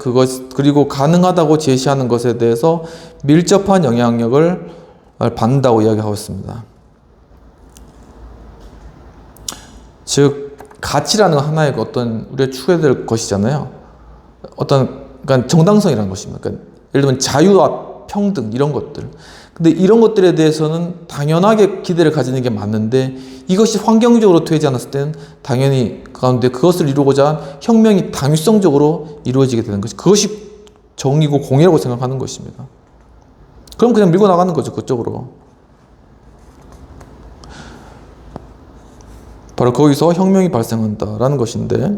Speaker 1: 그리고 가능하다고 제시하는 것에 대해서 밀접한 영향력을 받는다고 이야기하고 있습니다. 즉 가치라는 하나의 어떤 우리가 추구해야 될 것이잖아요. 그러니까 정당성이라는 것입니다. 그러니까 예를 들면 자유와 평등 이런 것들. 근데 이런 것들에 대해서는 당연하게 기대를 가지는 게 맞는데, 이것이 환경적으로 되지 않았을 때는 당연히 가운데 그것을 이루고자 혁명이 당위성적으로 이루어지게 되는 것이, 그것이 정의고 공의라고 생각하는 것입니다. 그럼 그냥 밀고 나가는 거죠, 그쪽으로. 바로 거기서 혁명이 발생한다라는 것인데,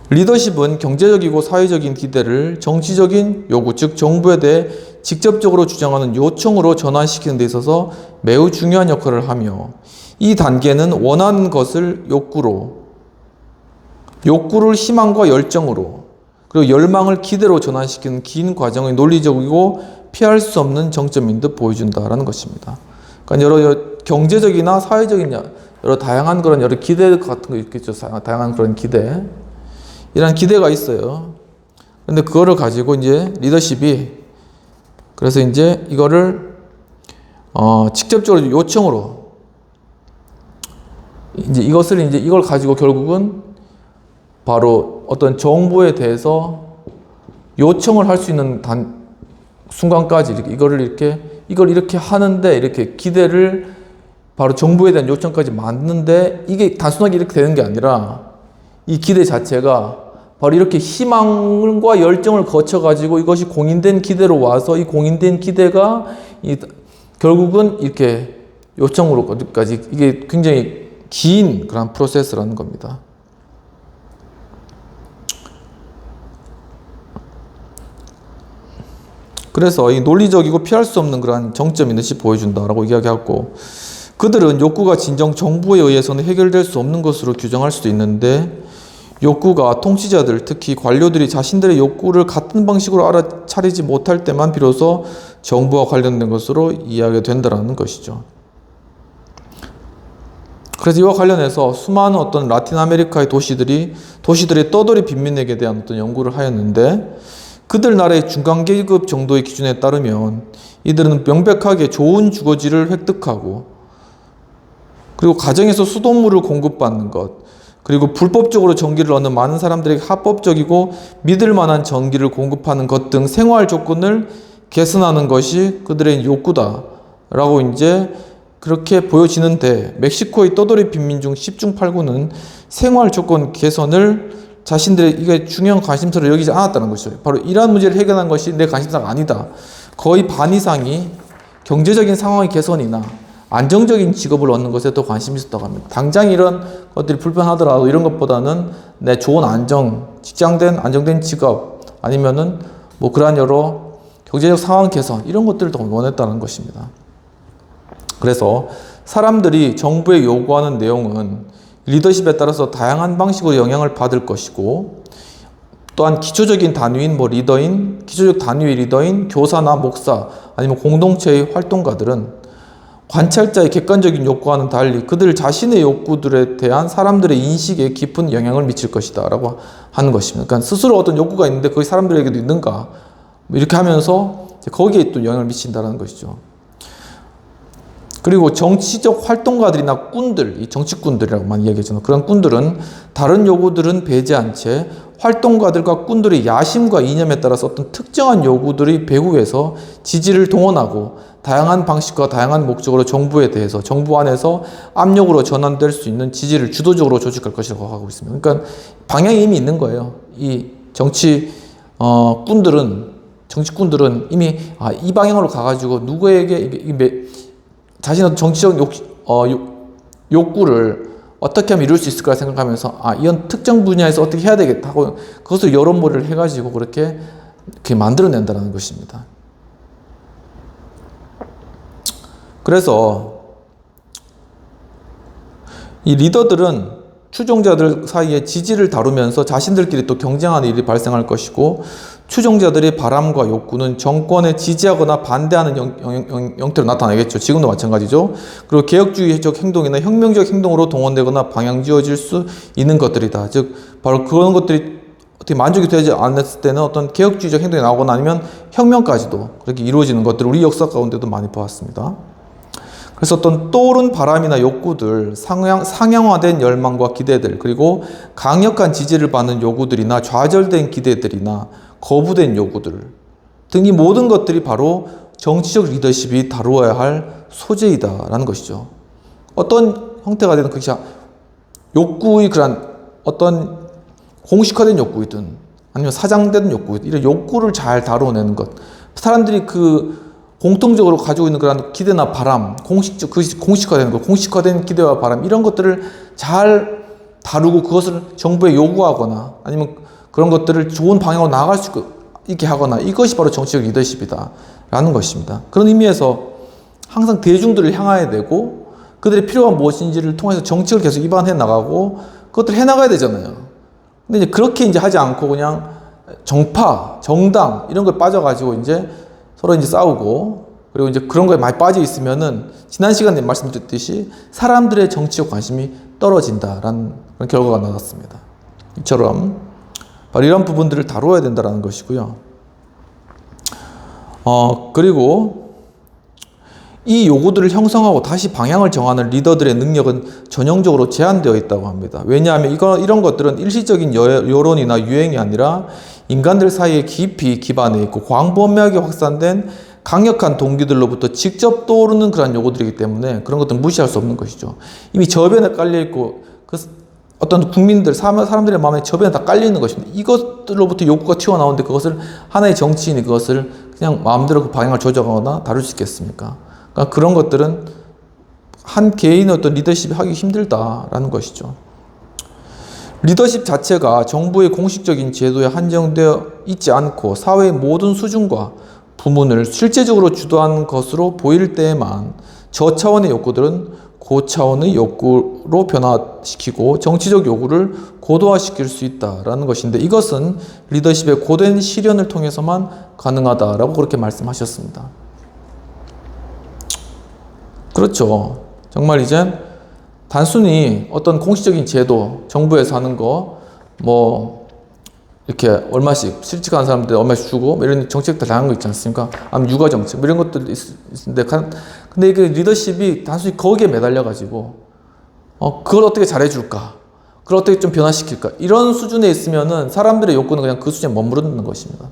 Speaker 1: 리더십은 경제적이고 사회적인 기대를 정치적인 요구, 즉 정부에 대해 직접적으로 주장하는 요청으로 전환시키는 데 있어서 매우 중요한 역할을 하며, 이 단계는 원하는 것을 욕구를 희망과 열정으로, 그리고 열망을 기대로 전환시키는 긴 과정의 논리적이고 피할 수 없는 정점인 듯 보여준다라는 것입니다. 그러니까 여러 경제적이나 사회적인 여러 다양한 그런 여러 기대 같은 거 있겠죠. 다양한 그런 기대. 이런 기대가 있어요. 근데 그거를 가지고 이제 리더십이, 그래서 이제 이거를 직접적으로 요청으로, 이걸 가지고 결국은 바로 어떤 정부에 대해서 요청을 할 수 있는 순간까지 이걸 이렇게 하는데, 이렇게 기대를 바로 정부에 대한 요청까지 맞는데, 이게 단순하게 이렇게 되는 게 아니라 이 기대 자체가 바로 이렇게 희망과 열정을 거쳐가지고 이것이 공인된 기대로 와서, 이 공인된 기대가 결국은 이렇게 요청으로까지, 이게 굉장히 긴 그런 프로세스라는 겁니다. 그래서 이 논리적이고 피할 수 없는 그런 정점인 듯이 보여준다라고 이야기하고, 그들은 욕구가 진정 정부에 의해서는 해결될 수 없는 것으로 규정할 수도 있는데, 욕구가 통치자들, 특히 관료들이 자신들의 욕구를 같은 방식으로 알아차리지 못할 때만 비로소 정부와 관련된 것으로 이해하게 된다는 것이죠. 그래서 이와 관련해서 수많은 어떤 라틴 아메리카의 도시들의 떠돌이 빈민에게 대한 어떤 연구를 하였는데, 그들 나라의 중간계급 정도의 기준에 따르면 이들은 명백하게 좋은 주거지를 획득하고 그리고 가정에서 수돗물을 공급받는 것 그리고 불법적으로 전기를 얻는 많은 사람들에게 합법적이고 믿을 만한 전기를 공급하는 것 등 생활 조건을 개선하는 것이 그들의 욕구다라고 이제 그렇게 보여지는데 멕시코의 떠돌이 빈민 중 10중 8구는 생활 조건 개선을 자신들의 이게 중요한 관심사로 여기지 않았다는 것이죠. 바로 이러한 문제를 해결하는 것이 내 관심사가 아니다. 거의 반 이상이 경제적인 상황의 개선이나 안정적인 직업을 얻는 것에 더 관심이 있었다고 합니다. 당장 이런 것들이 불편하더라도 이런 것보다는 내 좋은 직장된 안정된 직업 아니면은 뭐 그러한 여러 경제적 상황 개선 이런 것들을 더 원했다는 것입니다. 그래서 사람들이 정부에 요구하는 내용은 리더십에 따라서 다양한 방식으로 영향을 받을 것이고 또한 기초적 단위의 리더인 교사나 목사 아니면 공동체의 활동가들은 관찰자의 객관적인 욕구와는 달리 그들 자신의 욕구들에 대한 사람들의 인식에 깊은 영향을 미칠 것이다 라고 하는 것입니다. 그러니까 스스로 어떤 욕구가 있는데 그게 사람들에게도 있는가 이렇게 하면서 거기에 또 영향을 미친다는 것이죠. 그리고 정치적 활동가들이나 꾼들, 이 정치꾼들이라고 많이 얘기하잖아요. 그런 꾼들은 다른 요구들은 배제한 채 활동가들과 꾼들의 야심과 이념에 따라서 어떤 특정한 요구들이 배후에서 지지를 동원하고 다양한 방식과 다양한 목적으로 정부 안에서 압력으로 전환될 수 있는 지지를 주도적으로 조직할 것이라고 하고 있습니다. 그러니까 방향이 이미 있는 거예요. 이 정치꾼들은 이미 이 방향으로 가가지고 누구에게 자신의 정치적 욕구를 어떻게 하면 이룰 수 있을까 생각하면서 이런 특정 분야에서 어떻게 해야 되겠다 하고 그것을 여론몰이를 해가지고 그렇게 만들어낸다는 것입니다. 그래서 이 리더들은 추종자들 사이에 지지를 다루면서 자신들끼리 또 경쟁하는 일이 발생할 것이고 추종자들의 바람과 욕구는 정권에 지지하거나 반대하는 형태로 나타나겠죠. 지금도 마찬가지죠. 그리고 개혁주의적 행동이나 혁명적 행동으로 동원되거나 방향지어질 수 있는 것들이다. 즉 바로 그런 것들이 어떻게 만족이 되지 않았을 때는 어떤 개혁주의적 행동이 나오거나 아니면 혁명까지도 그렇게 이루어지는 것들을 우리 역사 가운데도 많이 보았습니다. 그래서 어떤 떠오른 바람이나 욕구들, 상향화된 열망과 기대들, 그리고 강력한 지지를 받는 요구들이나 좌절된 기대들이나 거부된 요구들 등 이 모든 것들이 바로 정치적 리더십이 다루어야 할 소재이다라는 것이죠. 어떤 형태가 되는 것이 욕구의 그런 어떤 공식화된 욕구이든 아니면 사장된 욕구이든 이런 욕구를 잘 다루어내는 것. 사람들이 공통적으로 가지고 있는 그런 기대나 바람, 공식화되는 것, 공식화된 기대와 바람, 이런 것들을 잘 다루고 그것을 정부에 요구하거나 아니면 그런 것들을 좋은 방향으로 나아갈 수 있게 하거나 이것이 바로 정치적 리더십이다 라는 것입니다. 그런 의미에서 항상 대중들을 향해야 되고 그들의 필요가 무엇인지를 통해서 정책을 계속 입안해 나가고 그것들을 해 나가야 되잖아요. 근데 이제 그렇게 이제 하지 않고 그냥 정파, 정당 이런 거에 빠져가지고 이제 서로 이제 싸우고 그리고 이제 그런 거에 많이 빠져 있으면은 지난 시간에 말씀드렸듯이 사람들의 정치적 관심이 떨어진다라는 그런 결과가 나왔습니다. 이처럼 바로 이런 부분들을 다루어야 된다는 것이고요. 그리고 이 요구들을 형성하고 다시 방향을 정하는 리더들의 능력은 전형적으로 제한되어 있다고 합니다. 왜냐하면 이런 것들은 일시적인 여론이나 유행이 아니라 인간들 사이에 깊이 기반해 있고 광범위하게 확산된 강력한 동기들로부터 직접 떠오르는 그런 요구들이기 때문에 그런 것들은 무시할 수 없는 것이죠. 이미 저변에 깔려있고 어떤 국민들, 사람들의 마음에 저변에 다 깔려있는 것입니다. 이것들로부터 욕구가 튀어나오는데 그것을 하나의 정치인이 그것을 그냥 마음대로 그 방향을 조정하거나 다룰 수 있겠습니까? 그러니까 그런 것들은 한 개인의 어떤 리더십이 하기 힘들다라는 것이죠. 리더십 자체가 정부의 공식적인 제도에 한정되어 있지 않고 사회의 모든 수준과 부문을 실제적으로 주도하는 것으로 보일 때에만 저차원의 욕구들은 고차원의 욕구로 변화시키고 정치적 요구를 고도화시킬 수 있다라는 것인데 이것은 리더십의 고된 실현을 통해서만 가능하다라고 그렇게 말씀하셨습니다. 그렇죠. 정말 이제 단순히 어떤 공식적인 제도, 정부에서 하는 거, 이렇게 얼마씩 실직하는 사람들 얼마씩 주고 이런 정책들 다양한 거 있지 않습니까? 아니면 육아 정책 이런 것들도 있는데 근데 이게 리더십이 단순히 거기에 매달려 가지고 그걸 어떻게 잘해줄까? 그걸 어떻게 좀 변화시킬까? 이런 수준에 있으면은 사람들의 욕구는 그냥 그 수준에 머무르는 것입니다.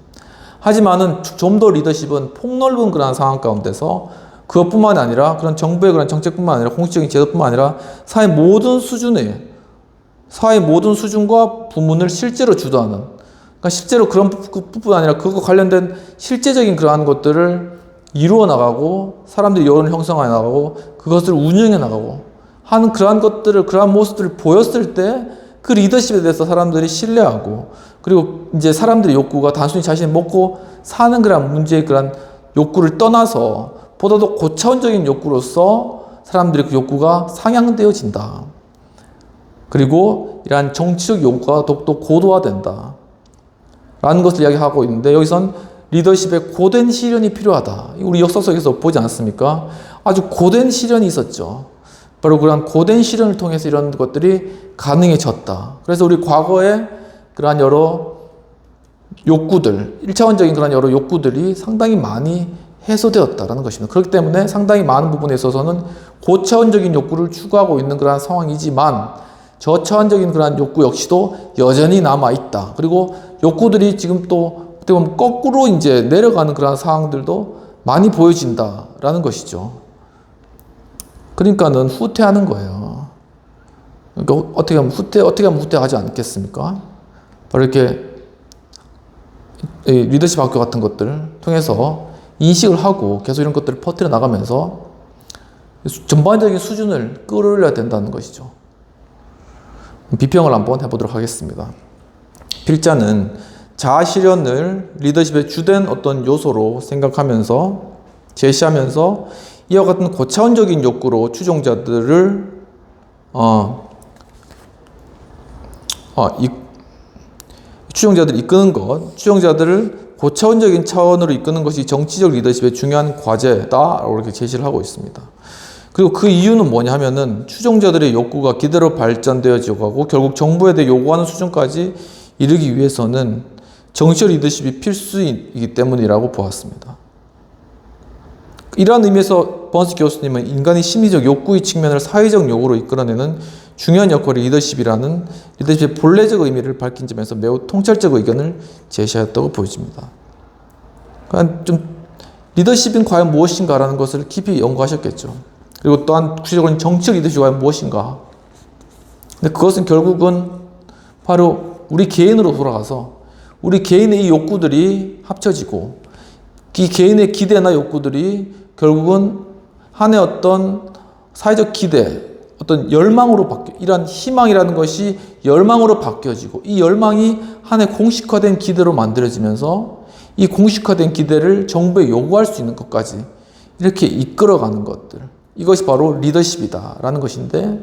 Speaker 1: 하지만은 좀 더 리더십은 폭넓은 그런 상황 가운데서 그것뿐만 아니라 그런 정부의 그런 정책뿐만 아니라 공식적인 제도뿐만 아니라 사회 모든 수준과 부문을 실제로 주도하는, 그러니까 실제로 그런 뿐만 아니라 그거 관련된 실제적인 그러한 것들을 이루어 나가고 사람들이 여론을 형성해 나가고 그것을 운영해 나가고 하는 그러한 것들을, 그러한 모습들을 보였을 때 그 리더십에 대해서 사람들이 신뢰하고, 그리고 이제 사람들의 욕구가 단순히 자신이 먹고 사는 그런 문제의 그런 욕구를 떠나서 보다도 고차원적인 욕구로서 사람들의 그 욕구가 상향되어진다. 그리고 이러한 정치적 욕구가 더욱더 고도화된다 라는 것을 이야기하고 있는데, 여기선 리더십의 고된 시련이 필요하다. 우리 역사 속에서 보지 않았습니까? 아주 고된 시련이 있었죠. 바로 그러한 고된 시련을 통해서 이런 것들이 가능해졌다. 그래서 우리 과거에 그러한 여러 욕구들, 1차원적인 그런 여러 욕구들이 상당히 많이 해소되었다라는 것입니다. 그렇기 때문에 상당히 많은 부분에 있어서는 고차원적인 욕구를 추구하고 있는 그러한 상황이지만 저차원적인 그러한 욕구 역시도 여전히 남아있다. 그리고 욕구들이 지금 또 어떻게 보면 거꾸로 이제 내려가는 그러한 상황들도 많이 보여진다라는 것이죠. 그러니까는 후퇴하는 거예요. 그러니까 어떻게 하면 후퇴하지 않겠습니까? 바로 이렇게 리더십 학교 같은 것들 통해서 인식을 하고 계속 이런 것들을 퍼뜨려 나가면서 전반적인 수준을 끌어올려야 된다는 것이죠. 비평을 한번 해보도록 하겠습니다. 필자는 자아 실현을 리더십의 주된 어떤 요소로 생각하면서 제시하면서 이와 같은 고차원적인 욕구로 추종자들을 이끄는 것, 추종자들을 고차원적인 차원으로 이끄는 것이 정치적 리더십의 중요한 과제다라고 이렇게 제시를 하고 있습니다. 그리고 그 이유는 뭐냐 하면은 추종자들의 욕구가 기대로 발전되어지고 가고 결국 정부에 대해 요구하는 수준까지 이르기 위해서는 정치적 리더십이 필수이기 때문이라고 보았습니다. 이러한 의미에서 번스 교수님은 인간의 심리적 욕구의 측면을 사회적 욕구로 이끌어내는 중요한 역할이 리더십이라는 리더십의 본래적 의미를 밝힌 점에서 매우 통찰적 의견을 제시하였다고 보여집니다. 그러니까 좀 리더십은 과연 무엇인가라는 것을 깊이 연구하셨겠죠. 그리고 또한 구체적으로 정치적 리더십이 과연 무엇인가. 근데 그것은 결국은 바로 우리 개인으로 돌아가서 우리 개인의 이 욕구들이 합쳐지고 이 개인의 기대나 욕구들이 결국은 한의 어떤 사회적 기대, 어떤 열망으로 이러한 희망이라는 것이 열망으로 바뀌어지고 이 열망이 한의 공식화된 기대로 만들어지면서 이 공식화된 기대를 정부에 요구할 수 있는 것까지 이렇게 이끌어가는 것들, 이것이 바로 리더십이다라는 것인데,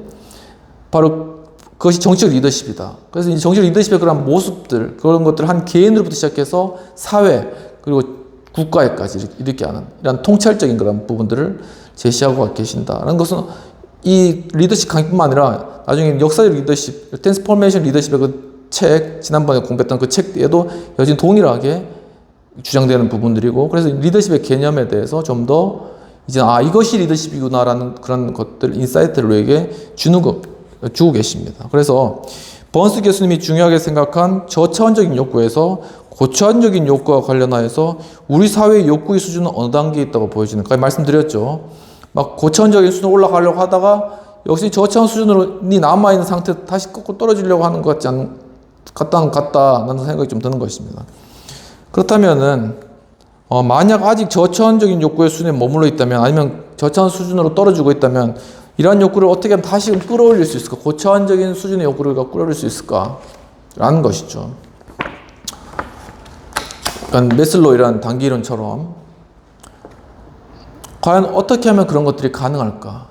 Speaker 1: 바로 그것이 정치적 리더십이다. 그래서 이 정치적 리더십의 그런 모습들, 그런 것들 한 개인으로부터 시작해서 사회 그리고 국가에까지 이렇게 하는 이런 통찰적인 그런 부분들을 제시하고 계신다라는 것은 이 리더십 강의뿐만 아니라 나중에 역사적 리더십, 트랜스포메이션 리더십의 그 책, 지난번에 공부했던 그 책에도 여전히 동일하게 주장되는 부분들이고, 그래서 리더십의 개념에 대해서 좀 더 이제 이것이 리더십이구나라는 그런 것들, 인사이트를 우리에게 주고 계십니다. 그래서 번스 교수님이 중요하게 생각한 저차원적인 욕구에서 고차원적인 욕구와 관련하여서 우리 사회의 욕구의 수준은 어느 단계에 있다고 보여지는가 말씀드렸죠. 막 고차원적인 수준 올라가려고 하다가 역시 저차원 수준으로 남아있는 상태 다시 거꾸로 떨어지려고 하는 것 같다는 생각이 좀 드는 것입니다. 그렇다면은 만약 아직 저차원적인 욕구의 수준에 머물러 있다면, 아니면 저차원 수준으로 떨어지고 있다면 이러한 욕구를 어떻게 하면 다시금 끌어올릴 수 있을까? 고차원적인 수준의 욕구를 끌어올릴 수 있을까? 라는 것이죠. 그러니까 메슬로이라는 단기 이론처럼 과연 어떻게 하면 그런 것들이 가능할까?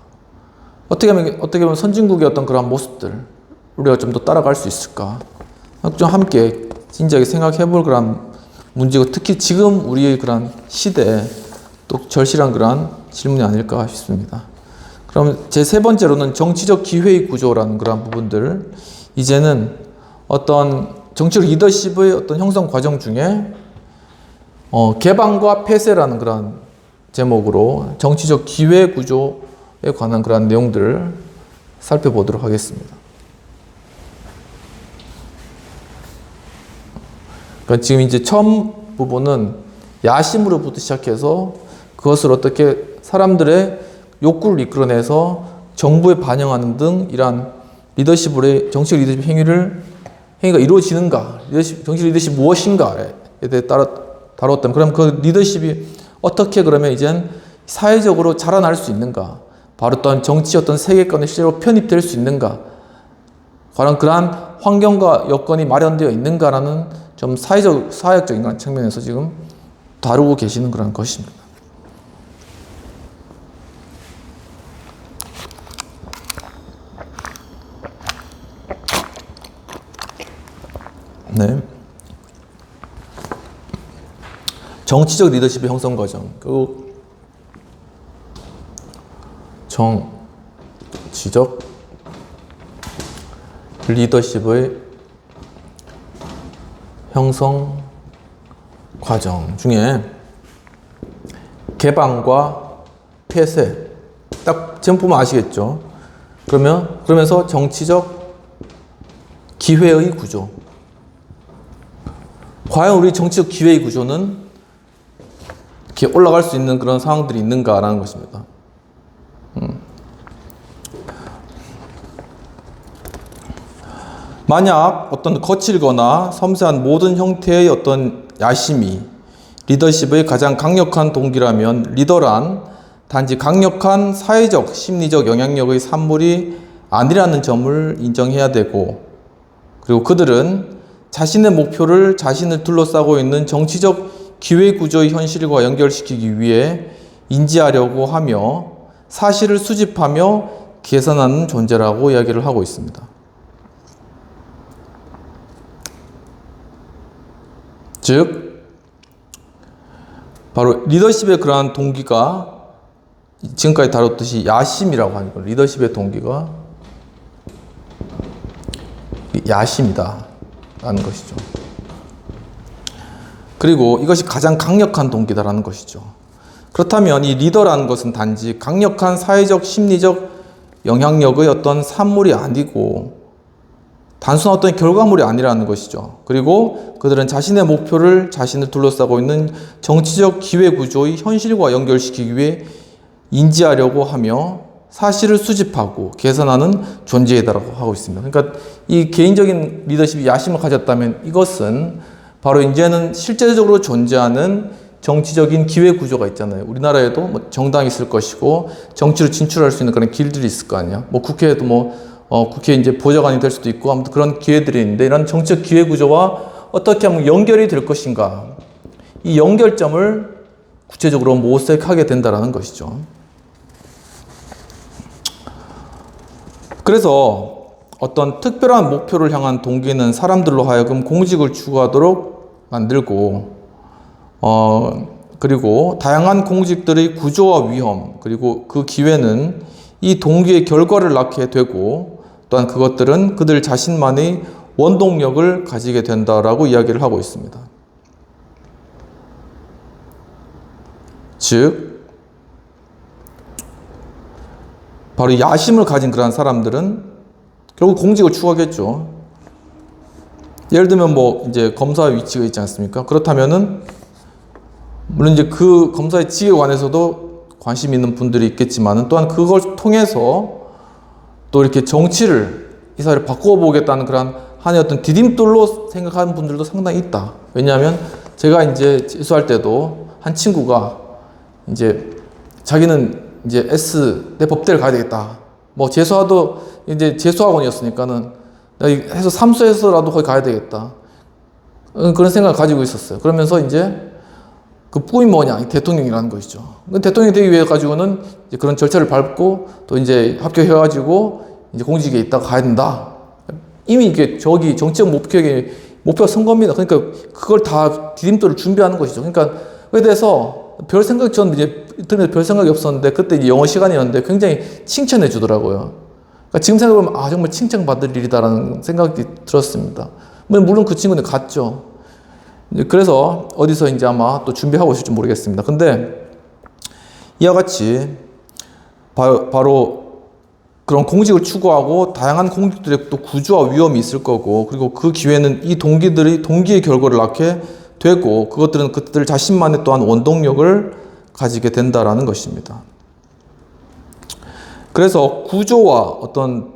Speaker 1: 어떻게 하면 선진국의 어떤 그런 모습들 우리가 좀 더 따라갈 수 있을까? 좀 함께 진지하게 생각해 볼 그런 문제고, 특히 지금 우리의 그런 시대에 또 절실한 그런 질문이 아닐까 싶습니다. 그럼 제 세 번째로는 정치적 기회의 구조라는 그런 부분들, 이제는 어떤 정치적 리더십의 어떤 형성 과정 중에 개방과 폐쇄라는 그런 제목으로 정치적 기회 구조에 관한 그런 내용들을 살펴보도록 하겠습니다. 그러니까 지금 이제 처음 부분은 야심으로부터 시작해서 그것을 어떻게 사람들의 욕구를 이끌어내서 정부에 반영하는 등 이러한 리더십의 정치적 리더십 행위가 이루어지는가, 정치적 리더십이 무엇인가에 대해 다뤘다면, 그럼 그 리더십이 어떻게 그러면 이젠 사회적으로 자라날 수 있는가, 바로 어떤 정치 어떤 세계관에 실제로 편입될 수 있는가, 과연 그러한 환경과 여건이 마련되어 있는가라는 좀 사회학적인 측면에서 지금 다루고 계시는 그런 것입니다. 네. 정치적 리더십의 형성 과정. 정치적 리더십의 형성 과정 중에 개방과 폐쇄, 딱 제목 보면 아시겠죠? 그러면서 정치적 기회의 구조. 과연 우리 정치적 기회의 구조는 이렇게 올라갈 수 있는 그런 상황들이 있는가라는 것입니다. 만약 어떤 거칠거나 섬세한 모든 형태의 어떤 야심이 리더십의 가장 강력한 동기라면, 리더란 단지 강력한 사회적, 심리적 영향력의 산물이 아니라는 점을 인정해야 되고, 그리고 그들은 자신의 목표를 자신을 둘러싸고 있는 정치적 기회구조의 현실과 연결시키기 위해 인지하려고 하며 사실을 수집하며 계산하는 존재라고 이야기를 하고 있습니다. 즉, 바로 리더십의 그러한 동기가 지금까지 다뤘듯이 야심이라고 하는 거예요. 리더십의 동기가 야심이다 라는 것이죠. 그리고 이것이 가장 강력한 동기다라는 것이죠. 그렇다면 이 리더라는 것은 단지 강력한 사회적, 심리적 영향력의 어떤 산물이 아니고 단순한 어떤 결과물이 아니라는 것이죠. 그리고 그들은 자신의 목표를 자신을 둘러싸고 있는 정치적 기회구조의 현실과 연결시키기 위해 인지하려고 하며 사실을 수집하고 계산하는 존재이다라고 하고 있습니다. 그러니까 이 개인적인 리더십이 야심을 가졌다면 이것은 바로 이제는 실제적으로 존재하는 정치적인 기회구조가 있잖아요. 우리나라에도 뭐 정당이 있을 것이고 정치로 진출할 수 있는 그런 길들이 있을 거 아니야. 뭐 국회에도 국회 이제 보좌관이 될 수도 있고 아무튼 그런 기회들이 있는데, 이런 정치적 기회구조와 어떻게 하면 연결이 될 것인가, 이 연결점을 구체적으로 모색하게 된다는 것이죠. 그래서 어떤 특별한 목표를 향한 동기는 사람들로 하여금 공직을 추구하도록 만들고, 그리고 다양한 공직들의 구조와 위험, 그리고 그 기회는 이 동기의 결과를 낳게 되고, 또한 그것들은 그들 자신만의 원동력을 가지게 된다라고 이야기를 하고 있습니다. 즉, 바로 야심을 가진 그러한 사람들은 결국 공직을 추구하겠죠. 예를 들면 이제 검사의 위치가 있지 않습니까? 그렇다면은 물론 이제 그 검사의 직에 관해서도 관심 있는 분들이 있겠지만은, 또한 그걸 통해서 또 이렇게 정치를, 이 사회를 바꿔보겠다는 그런 하나의 어떤 디딤돌로 생각하는 분들도 상당히 있다. 왜냐하면 제가 이제 재수할 때도 한 친구가 이제 자기는 이제 내 법대를 가야 되겠다. 재수하도 이제 재수학원이었으니까는 해서 삼수해서라도 거기 가야 되겠다. 그런 생각을 가지고 있었어요. 그러면서 이제 그 꿈이 뭐냐? 대통령이라는 것이죠. 대통령이 되기 위해 가지고는 이제 그런 절차를 밟고 또 이제 합격해가지고 이제 공직에 있다가 가야 된다. 이미 이게 정치적 목표가 선 겁니다. 그러니까 그걸 다 디딤돌을 준비하는 것이죠. 그러니까 그에 대해서 별 생각이 없었는데, 그때 이제 영어 시간이었는데 굉장히 칭찬해 주더라고요. 그러니까 지금 생각해보면 정말 칭찬받을 일이다라는 생각이 들었습니다. 물론 그 친구는 갔죠. 그래서 어디서 이제 아마 또 준비하고 있을지 모르겠습니다. 근데 이와 같이 바로 그런 공직을 추구하고 다양한 공직들의 또 구조와 위험이 있을 거고, 그리고 그 기회는 이 동기들이 동기의 결과를 낳게 되고, 그것들은 그들 자신만의 또한 원동력을 가지게 된다라는 것입니다. 그래서 구조와 어떤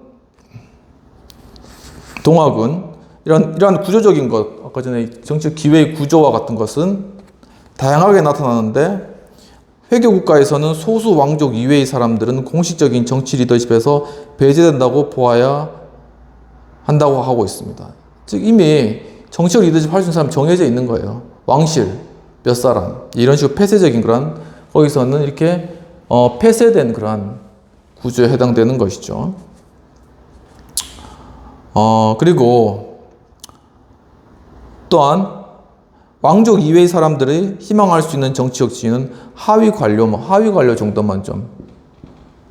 Speaker 1: 동학은 이러한 구조적인 것, 아까 전에 정치적 기회의 구조와 같은 것은 다양하게 나타나는데, 회교국가에서는 소수 왕족 이외의 사람들은 공식적인 정치 리더십에서 배제된다고 보아야 한다고 하고 있습니다. 즉 이미 정치적 리더십 할 수 있는 사람 정해져 있는 거예요. 왕실 몇 사람, 이런 식으로 폐쇄적인 그런, 거기서는 이렇게 폐쇄된 그러한 구조에 해당되는 것이죠. 그리고 또한 왕족 이외의 사람들이 희망할 수 있는 정치적 지위는 하위 관료 정도만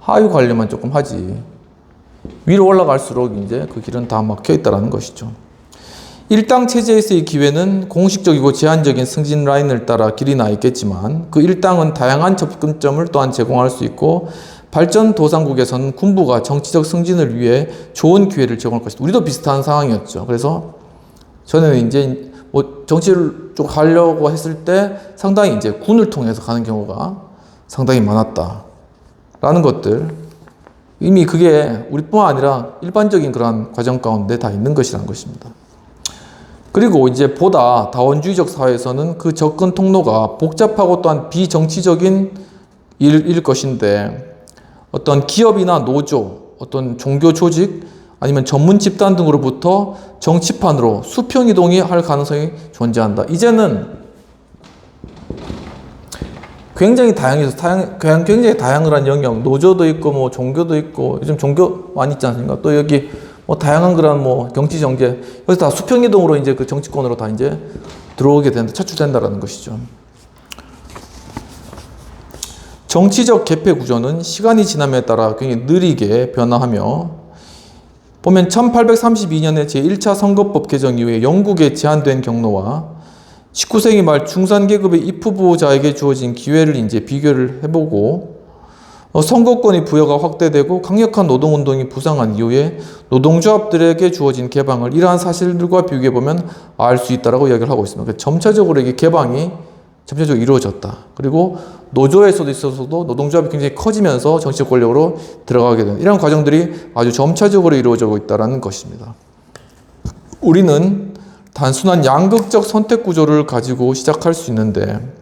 Speaker 1: 하위 관료만 조금 하지. 위로 올라갈수록 이제 그 길은 다 막혀 있다라는 것이죠. 일당 체제에서의 기회는 공식적이고 제한적인 승진 라인을 따라 길이 나 있겠지만, 그 일당은 다양한 접근점을 또한 제공할 수 있고, 발전 도상국에서는 군부가 정치적 승진을 위해 좋은 기회를 제공할 것이다. 우리도 비슷한 상황이었죠. 그래서 전에는 이제 정치를 좀 가려고 했을 때 상당히 이제 군을 통해서 가는 경우가 상당히 많았다라는 것들, 이미 그게 우리뿐만 아니라 일반적인 그러한 과정 가운데 다 있는 것이라는 것입니다. 그리고 이제 보다 다원주의적 사회에서는 그 접근 통로가 복잡하고 또한 비정치적인 일일 것인데, 어떤 기업이나 노조, 어떤 종교 조직, 아니면 전문 집단 등으로부터 정치판으로 수평 이동이 할 가능성이 존재한다. 이제는 굉장히 굉장히 다양한 영역, 노조도 있고, 뭐 종교도 있고, 요즘 종교 많이 있지 않습니까? 또 여기 뭐 다양한 그런 정치 정계, 여기서 다 수평 이동으로 이제 그 정치권으로 다 이제 들어오게 된다, 차출된다라는 것이죠. 정치적 개폐 구조는 시간이 지남에 따라 굉장히 느리게 변화하며, 보면 1832년에 제1차 선거법 개정 이후에 영국에 제한된 경로와 19세기 말 중산계급의 입후보자에게 주어진 기회를 이제 비교를 해보고, 선거권의 부여가 확대되고 강력한 노동운동이 부상한 이후에 노동조합들에게 주어진 개방을 이러한 사실들과 비교해보면 알 수 있다고 이야기를 하고 있습니다. 점차적으로 이게 개방이 점차적으로 이루어졌다. 그리고 노조에서도 있어서도 노동조합이 굉장히 커지면서 정치적 권력으로 들어가게 되는 이런 과정들이 아주 점차적으로 이루어지고 있다는 것입니다. 우리는 단순한 양극적 선택 구조를 가지고 시작할 수 있는데,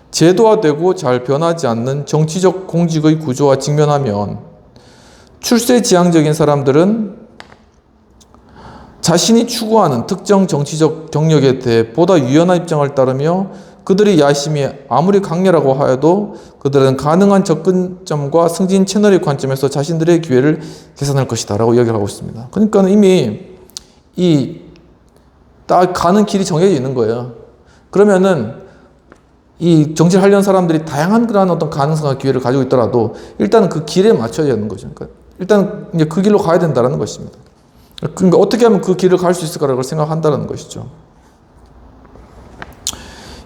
Speaker 1: 제도화되고 잘 변하지 않는 정치적 공직의 구조와 직면하면 출세지향적인 사람들은 자신이 추구하는 특정 정치적 경력에 대해 보다 유연한 입장을 따르며, 그들의 야심이 아무리 강렬하고 하여도 그들은 가능한 접근점과 승진 채널의 관점에서 자신들의 기회를 계산할 것이다 라고 이야기를 하고 있습니다. 그러니까 이미 딱 가는 길이 정해져 있는 거예요. 그러면은 이 정치를 하려는 사람들이 다양한 그런 어떤 가능성과 기회를 가지고 있더라도 일단은 그 길에 맞춰야 되는 거죠. 그러니까 일단 이제 그 길로 가야 된다는 것입니다. 그러니까 어떻게 하면 그 길을 갈 수 있을까라고 생각한다는 것이죠.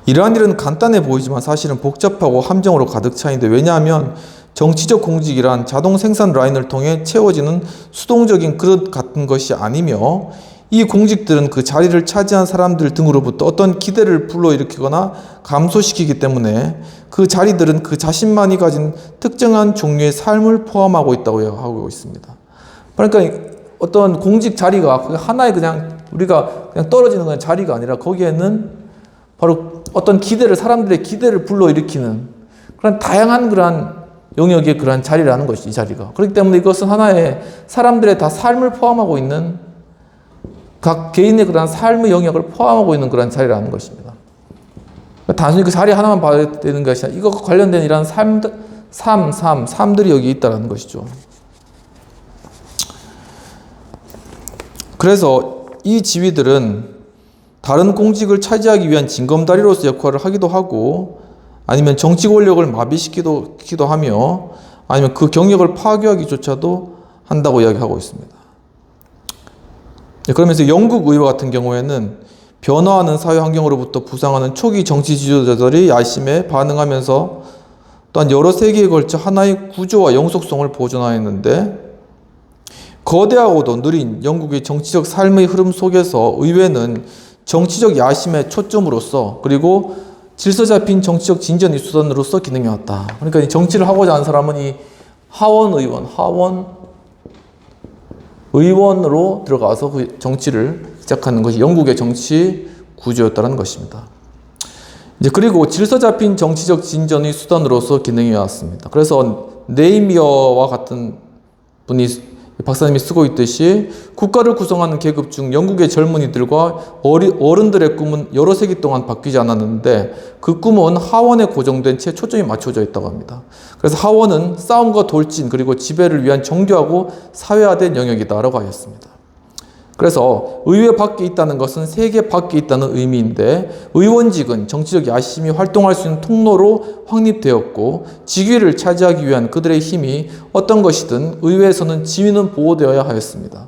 Speaker 1: 이러한 일은 간단해 보이지만 사실은 복잡하고 함정으로 가득 차 있는데, 왜냐하면 정치적 공직이란 자동 생산 라인을 통해 채워지는 수동적인 그릇 같은 것이 아니며, 이 공직들은 그 자리를 차지한 사람들 등으로부터 어떤 기대를 불러일으키거나 감소시키기 때문에 그 자리들은 그 자신만이 가진 특정한 종류의 삶을 포함하고 있다고 하고 있습니다. 그러니까 어떤 공직 자리가 하나의 그냥 우리가 그냥 떨어지는 그냥 자리가 아니라, 거기에는 바로 어떤 사람들의 기대를 불러일으키는 그런 다양한 그러한 영역의 그러한 자리라는 것이 이 자리가. 그렇기 때문에 이것은 하나의 사람들의 다 삶을 포함하고 있는, 각 개인의 그러한 삶의 영역을 포함하고 있는 그런 자리라는 것입니다. 단순히 그 자리 하나만 봐야 되는 것이 아니라 이것과 관련된 이런 삶들이 여기 있다는 것이죠. 그래서 이 지위들은 다른 공직을 차지하기 위한 징검다리로서 역할을 하기도 하고, 아니면 정치 권력을 마비시키기도 하며, 아니면 그 경력을 파괴하기조차도 한다고 이야기하고 있습니다. 그러면서 영국 의회 같은 경우에는 변화하는 사회 환경으로부터 부상하는 초기 정치 지도자들이 야심에 반응하면서 또한 여러 세기에 걸쳐 하나의 구조와 영속성을 보존하였는데, 거대하고도 느린 영국의 정치적 삶의 흐름 속에서 의회는 정치적 야심의 초점으로서, 그리고 질서 잡힌 정치적 진전의 수단으로서 기능해왔다. 그러니까 이 정치를 하고자 하는 사람은 이 하원의원으로 들어가서 그 정치를 시작하는 것이 영국의 정치 구조였다는 것입니다. 이제 그리고 질서 잡힌 정치적 진전의 수단으로서 기능해왔습니다. 그래서 네이미어와 같은 분이 박사님이 쓰고 있듯이 국가를 구성하는 계급 중 영국의 젊은이들과 어른들의 꿈은 여러 세기 동안 바뀌지 않았는데 그 꿈은 하원에 고정된 채 초점이 맞춰져 있다고 합니다. 그래서 하원은 싸움과 돌진 그리고 지배를 위한 정교하고 사회화된 영역이다라고 하였습니다. 그래서 의회 밖에 있다는 것은 세계 밖에 있다는 의미인데, 의원직은 정치적 야심이 활동할 수 있는 통로로 확립되었고, 직위를 차지하기 위한 그들의 힘이 어떤 것이든 의회에서는 지위는 보호되어야 하였습니다.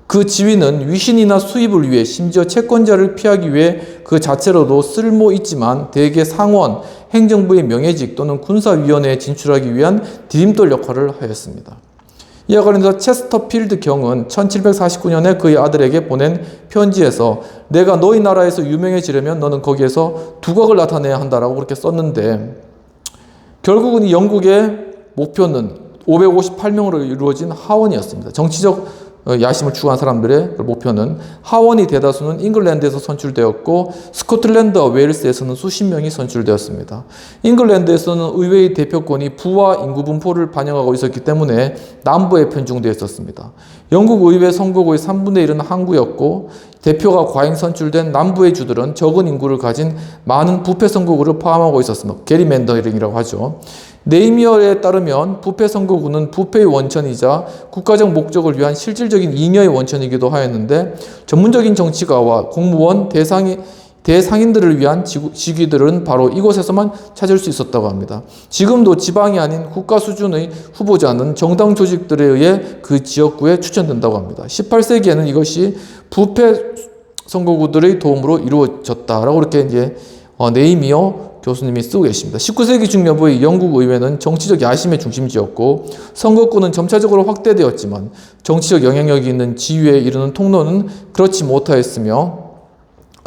Speaker 1: 그 지위는 위신이나 수입을 위해, 심지어 채권자를 피하기 위해 그 자체로도 쓸모 있지만 대개 상원, 행정부의 명예직 또는 군사위원회에 진출하기 위한 디딤돌 역할을 하였습니다. 이와 관련해서 체스터필드 경은 1749년에 그의 아들에게 보낸 편지에서 내가 너희 나라에서 유명해지려면 너는 거기에서 두각을 나타내야 한다라고 그렇게 썼는데, 결국은 이 영국의 목표는 558명으로 이루어진 하원이었습니다. 정치적 야심을 추구한 사람들의 목표는 하원이 대다수는 잉글랜드에서 선출되었고, 스코틀랜드와 웨일스에서는 수십 명이 선출되었습니다. 잉글랜드에서는 의회의 대표권이 부와 인구 분포를 반영하고 있었기 때문에 남부에 편중되어 있었습니다. 영국 의회 선거구의 3분의 1은 항구였고, 대표가 과잉 선출된 남부의 주들은 적은 인구를 가진 많은 부패 선거구를 포함하고 있었습니다. 게리맨더링이라고 하죠. 네이미어에 따르면 부패 선거구는 부패의 원천이자 국가적 목적을 위한 실질적인 잉여의 원천이기도 하였는데, 전문적인 정치가와 공무원, 대상인들을 위한 직위들은 바로 이곳에서만 찾을 수 있었다고 합니다. 지금도 지방이 아닌 국가 수준의 후보자는 정당 조직들에 의해 그 지역구에 추천된다고 합니다. 18세기에는 이것이 부패 선거구들의 도움으로 이루어졌다라고 이렇게 이제 네이미어 교수님이 쓰고 계십니다. 19세기 중반부의 영국 의회는 정치적 야심의 중심지였고, 선거구는 점차적으로 확대되었지만 정치적 영향력이 있는 지위에 이르는 통로는 그렇지 못하였으며,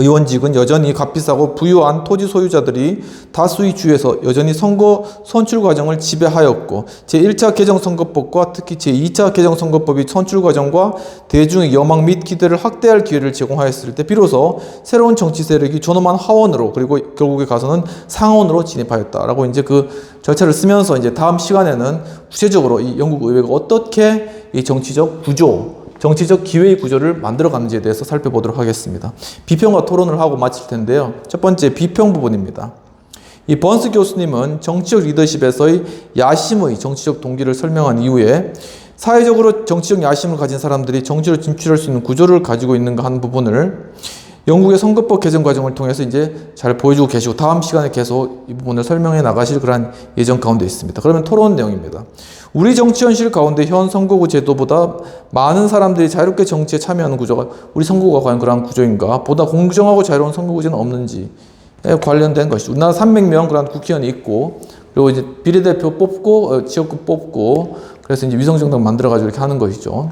Speaker 1: 의원직은 여전히 값비싸고 부유한 토지 소유자들이 다수의 주에서 여전히 선거 선출 과정을 지배하였고, 제1차 개정선거법과 특히 제2차 개정선거법이 선출 과정과 대중의 여망 및 기대를 확대할 기회를 제공하였을 때 비로소 새로운 정치 세력이 존엄한 하원으로, 그리고 결국에 가서는 상원으로 진입하였다라고 이제 그 절차를 쓰면서, 이제 다음 시간에는 구체적으로 이 영국 의회가 어떻게 이 정치적 구조, 정치적 기회의 구조를 만들어가는지에 대해서 살펴보도록 하겠습니다. 비평과 토론을 하고 마칠 텐데요. 첫 번째, 비평 부분입니다. 이 번스 교수님은 정치적 리더십에서의 야심의 정치적 동기를 설명한 이후에 사회적으로 정치적 야심을 가진 사람들이 정치로 진출할 수 있는 구조를 가지고 있는가 하는 부분을 영국의 선거법 개정 과정을 통해서 이제 잘 보여주고 계시고, 다음 시간에 계속 이 부분을 설명해 나가실 그런 예정 가운데 있습니다. 그러면 토론 내용입니다. 우리 정치 현실 가운데 현 선거구 제도보다 많은 사람들이 자유롭게 정치에 참여하는 구조가, 우리 선거구가 과연 그러한 구조인가? 보다 공정하고 자유로운 선거구제는 없는지에 관련된 것이죠. 우리나라 300명 그런 국회의원이 있고, 그리고 이제 비례대표 뽑고, 지역구 뽑고, 그래서 이제 위성정당 만들어가지고 이렇게 하는 것이죠.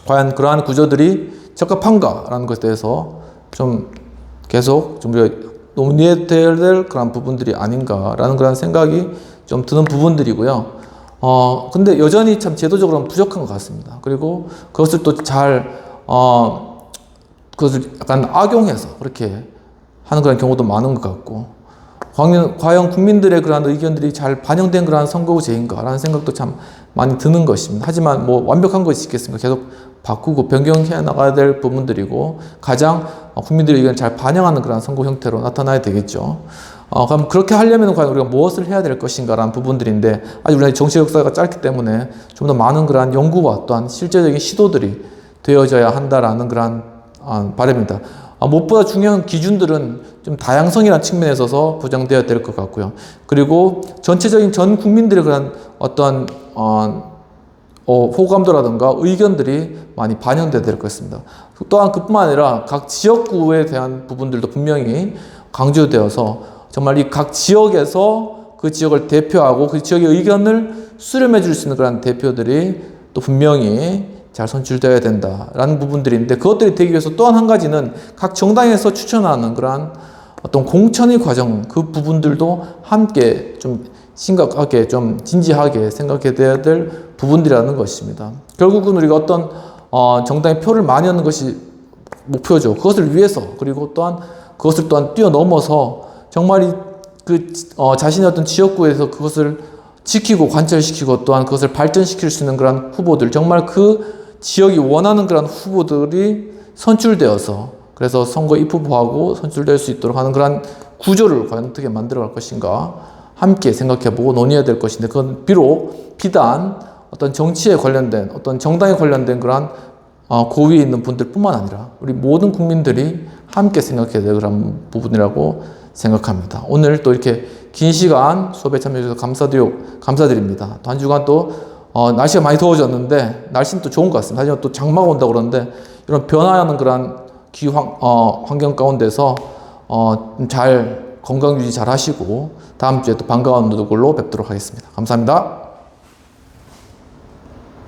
Speaker 1: 과연 그러한 구조들이 적합한가라는 것에 대해서 좀 계속 좀 논의해야 될 그런 부분들이 아닌가라는 그런 생각이 좀 드는 부분들이고요. 근데 여전히 참 제도적으로는 부족한 것 같습니다. 그리고 그것을 또 그것을 약간 악용해서 그렇게 하는 그런 경우도 많은 것 같고, 과연 국민들의 그러한 의견들이 잘 반영된 그러한 선거구제인가라는 생각도 참 많이 드는 것입니다. 하지만 뭐 완벽한 것이 있겠습니까? 계속 바꾸고 변경해 나가야 될 부분들이고, 가장 국민들의 의견을 잘 반영하는 그런 선거 형태로 나타나야 되겠죠. 그럼 그렇게 하려면 과연 우리가 무엇을 해야 될 것인가라는 부분들인데, 아직 우리나라 정치 역사가 짧기 때문에 좀 더 많은 그러한 연구와 또한 실제적인 시도들이 되어져야 한다라는 그러한 바람입니다. 무엇보다 중요한 기준들은 좀 다양성이라는 측면에 있어서 보장되어야 될 것 같고요. 그리고 전체적인 전 국민들의 그런 어떠한 호감도라든가 의견들이 많이 반영돼야 될 것입니다. 또한 그뿐만 아니라 각 지역구에 대한 부분들도 분명히 강조되어서 정말 이 각 지역에서 그 지역을 대표하고 그 지역의 의견을 수렴해 줄 수 있는 그런 대표들이 또 분명히 잘 선출되어야 된다라는 부분들인데, 그것들이 되기 위해서 또한 한 가지는 각 정당에서 추천하는 그러한 어떤 공천의 과정, 그 부분들도 함께 좀 심각하게 좀 진지하게 생각해야 될 부분들이라는 것입니다. 결국은 우리가 어떤 정당의 표를 많이 얻는 것이 목표죠. 그것을 위해서, 그리고 또한 그것을 또한 뛰어넘어서 정말 자신의 어떤 지역구에서 그것을 지키고 관철시키고 또한 그것을 발전시킬 수 있는 그런 후보들, 정말 그 지역이 원하는 그런 후보들이 선출되어서 그래서 선거에 입후보하고 선출될 수 있도록 하는 그런 구조를 과연 어떻게 만들어갈 것인가 함께 생각해보고 논의해야 될 것인데, 그건 비록 비단 어떤 정치에 관련된 어떤 정당에 관련된 그런 고위에 있는 분들뿐만 아니라 우리 모든 국민들이 함께 생각해야 될 그런 부분이라고 생각합니다. 오늘 또 이렇게 긴 시간 수업에 참여해주셔서 감사드립니다. 또 한 주간 또 날씨가 많이 더워졌는데 날씨는 또 좋은 것 같습니다. 하지만 또 장마가 온다고 그러는데 이런 변화하는 그런 환경 가운데서 잘 건강 유지 잘 하시고 다음 주에 또 반가운 얼굴로 뵙도록 하겠습니다. 감사합니다.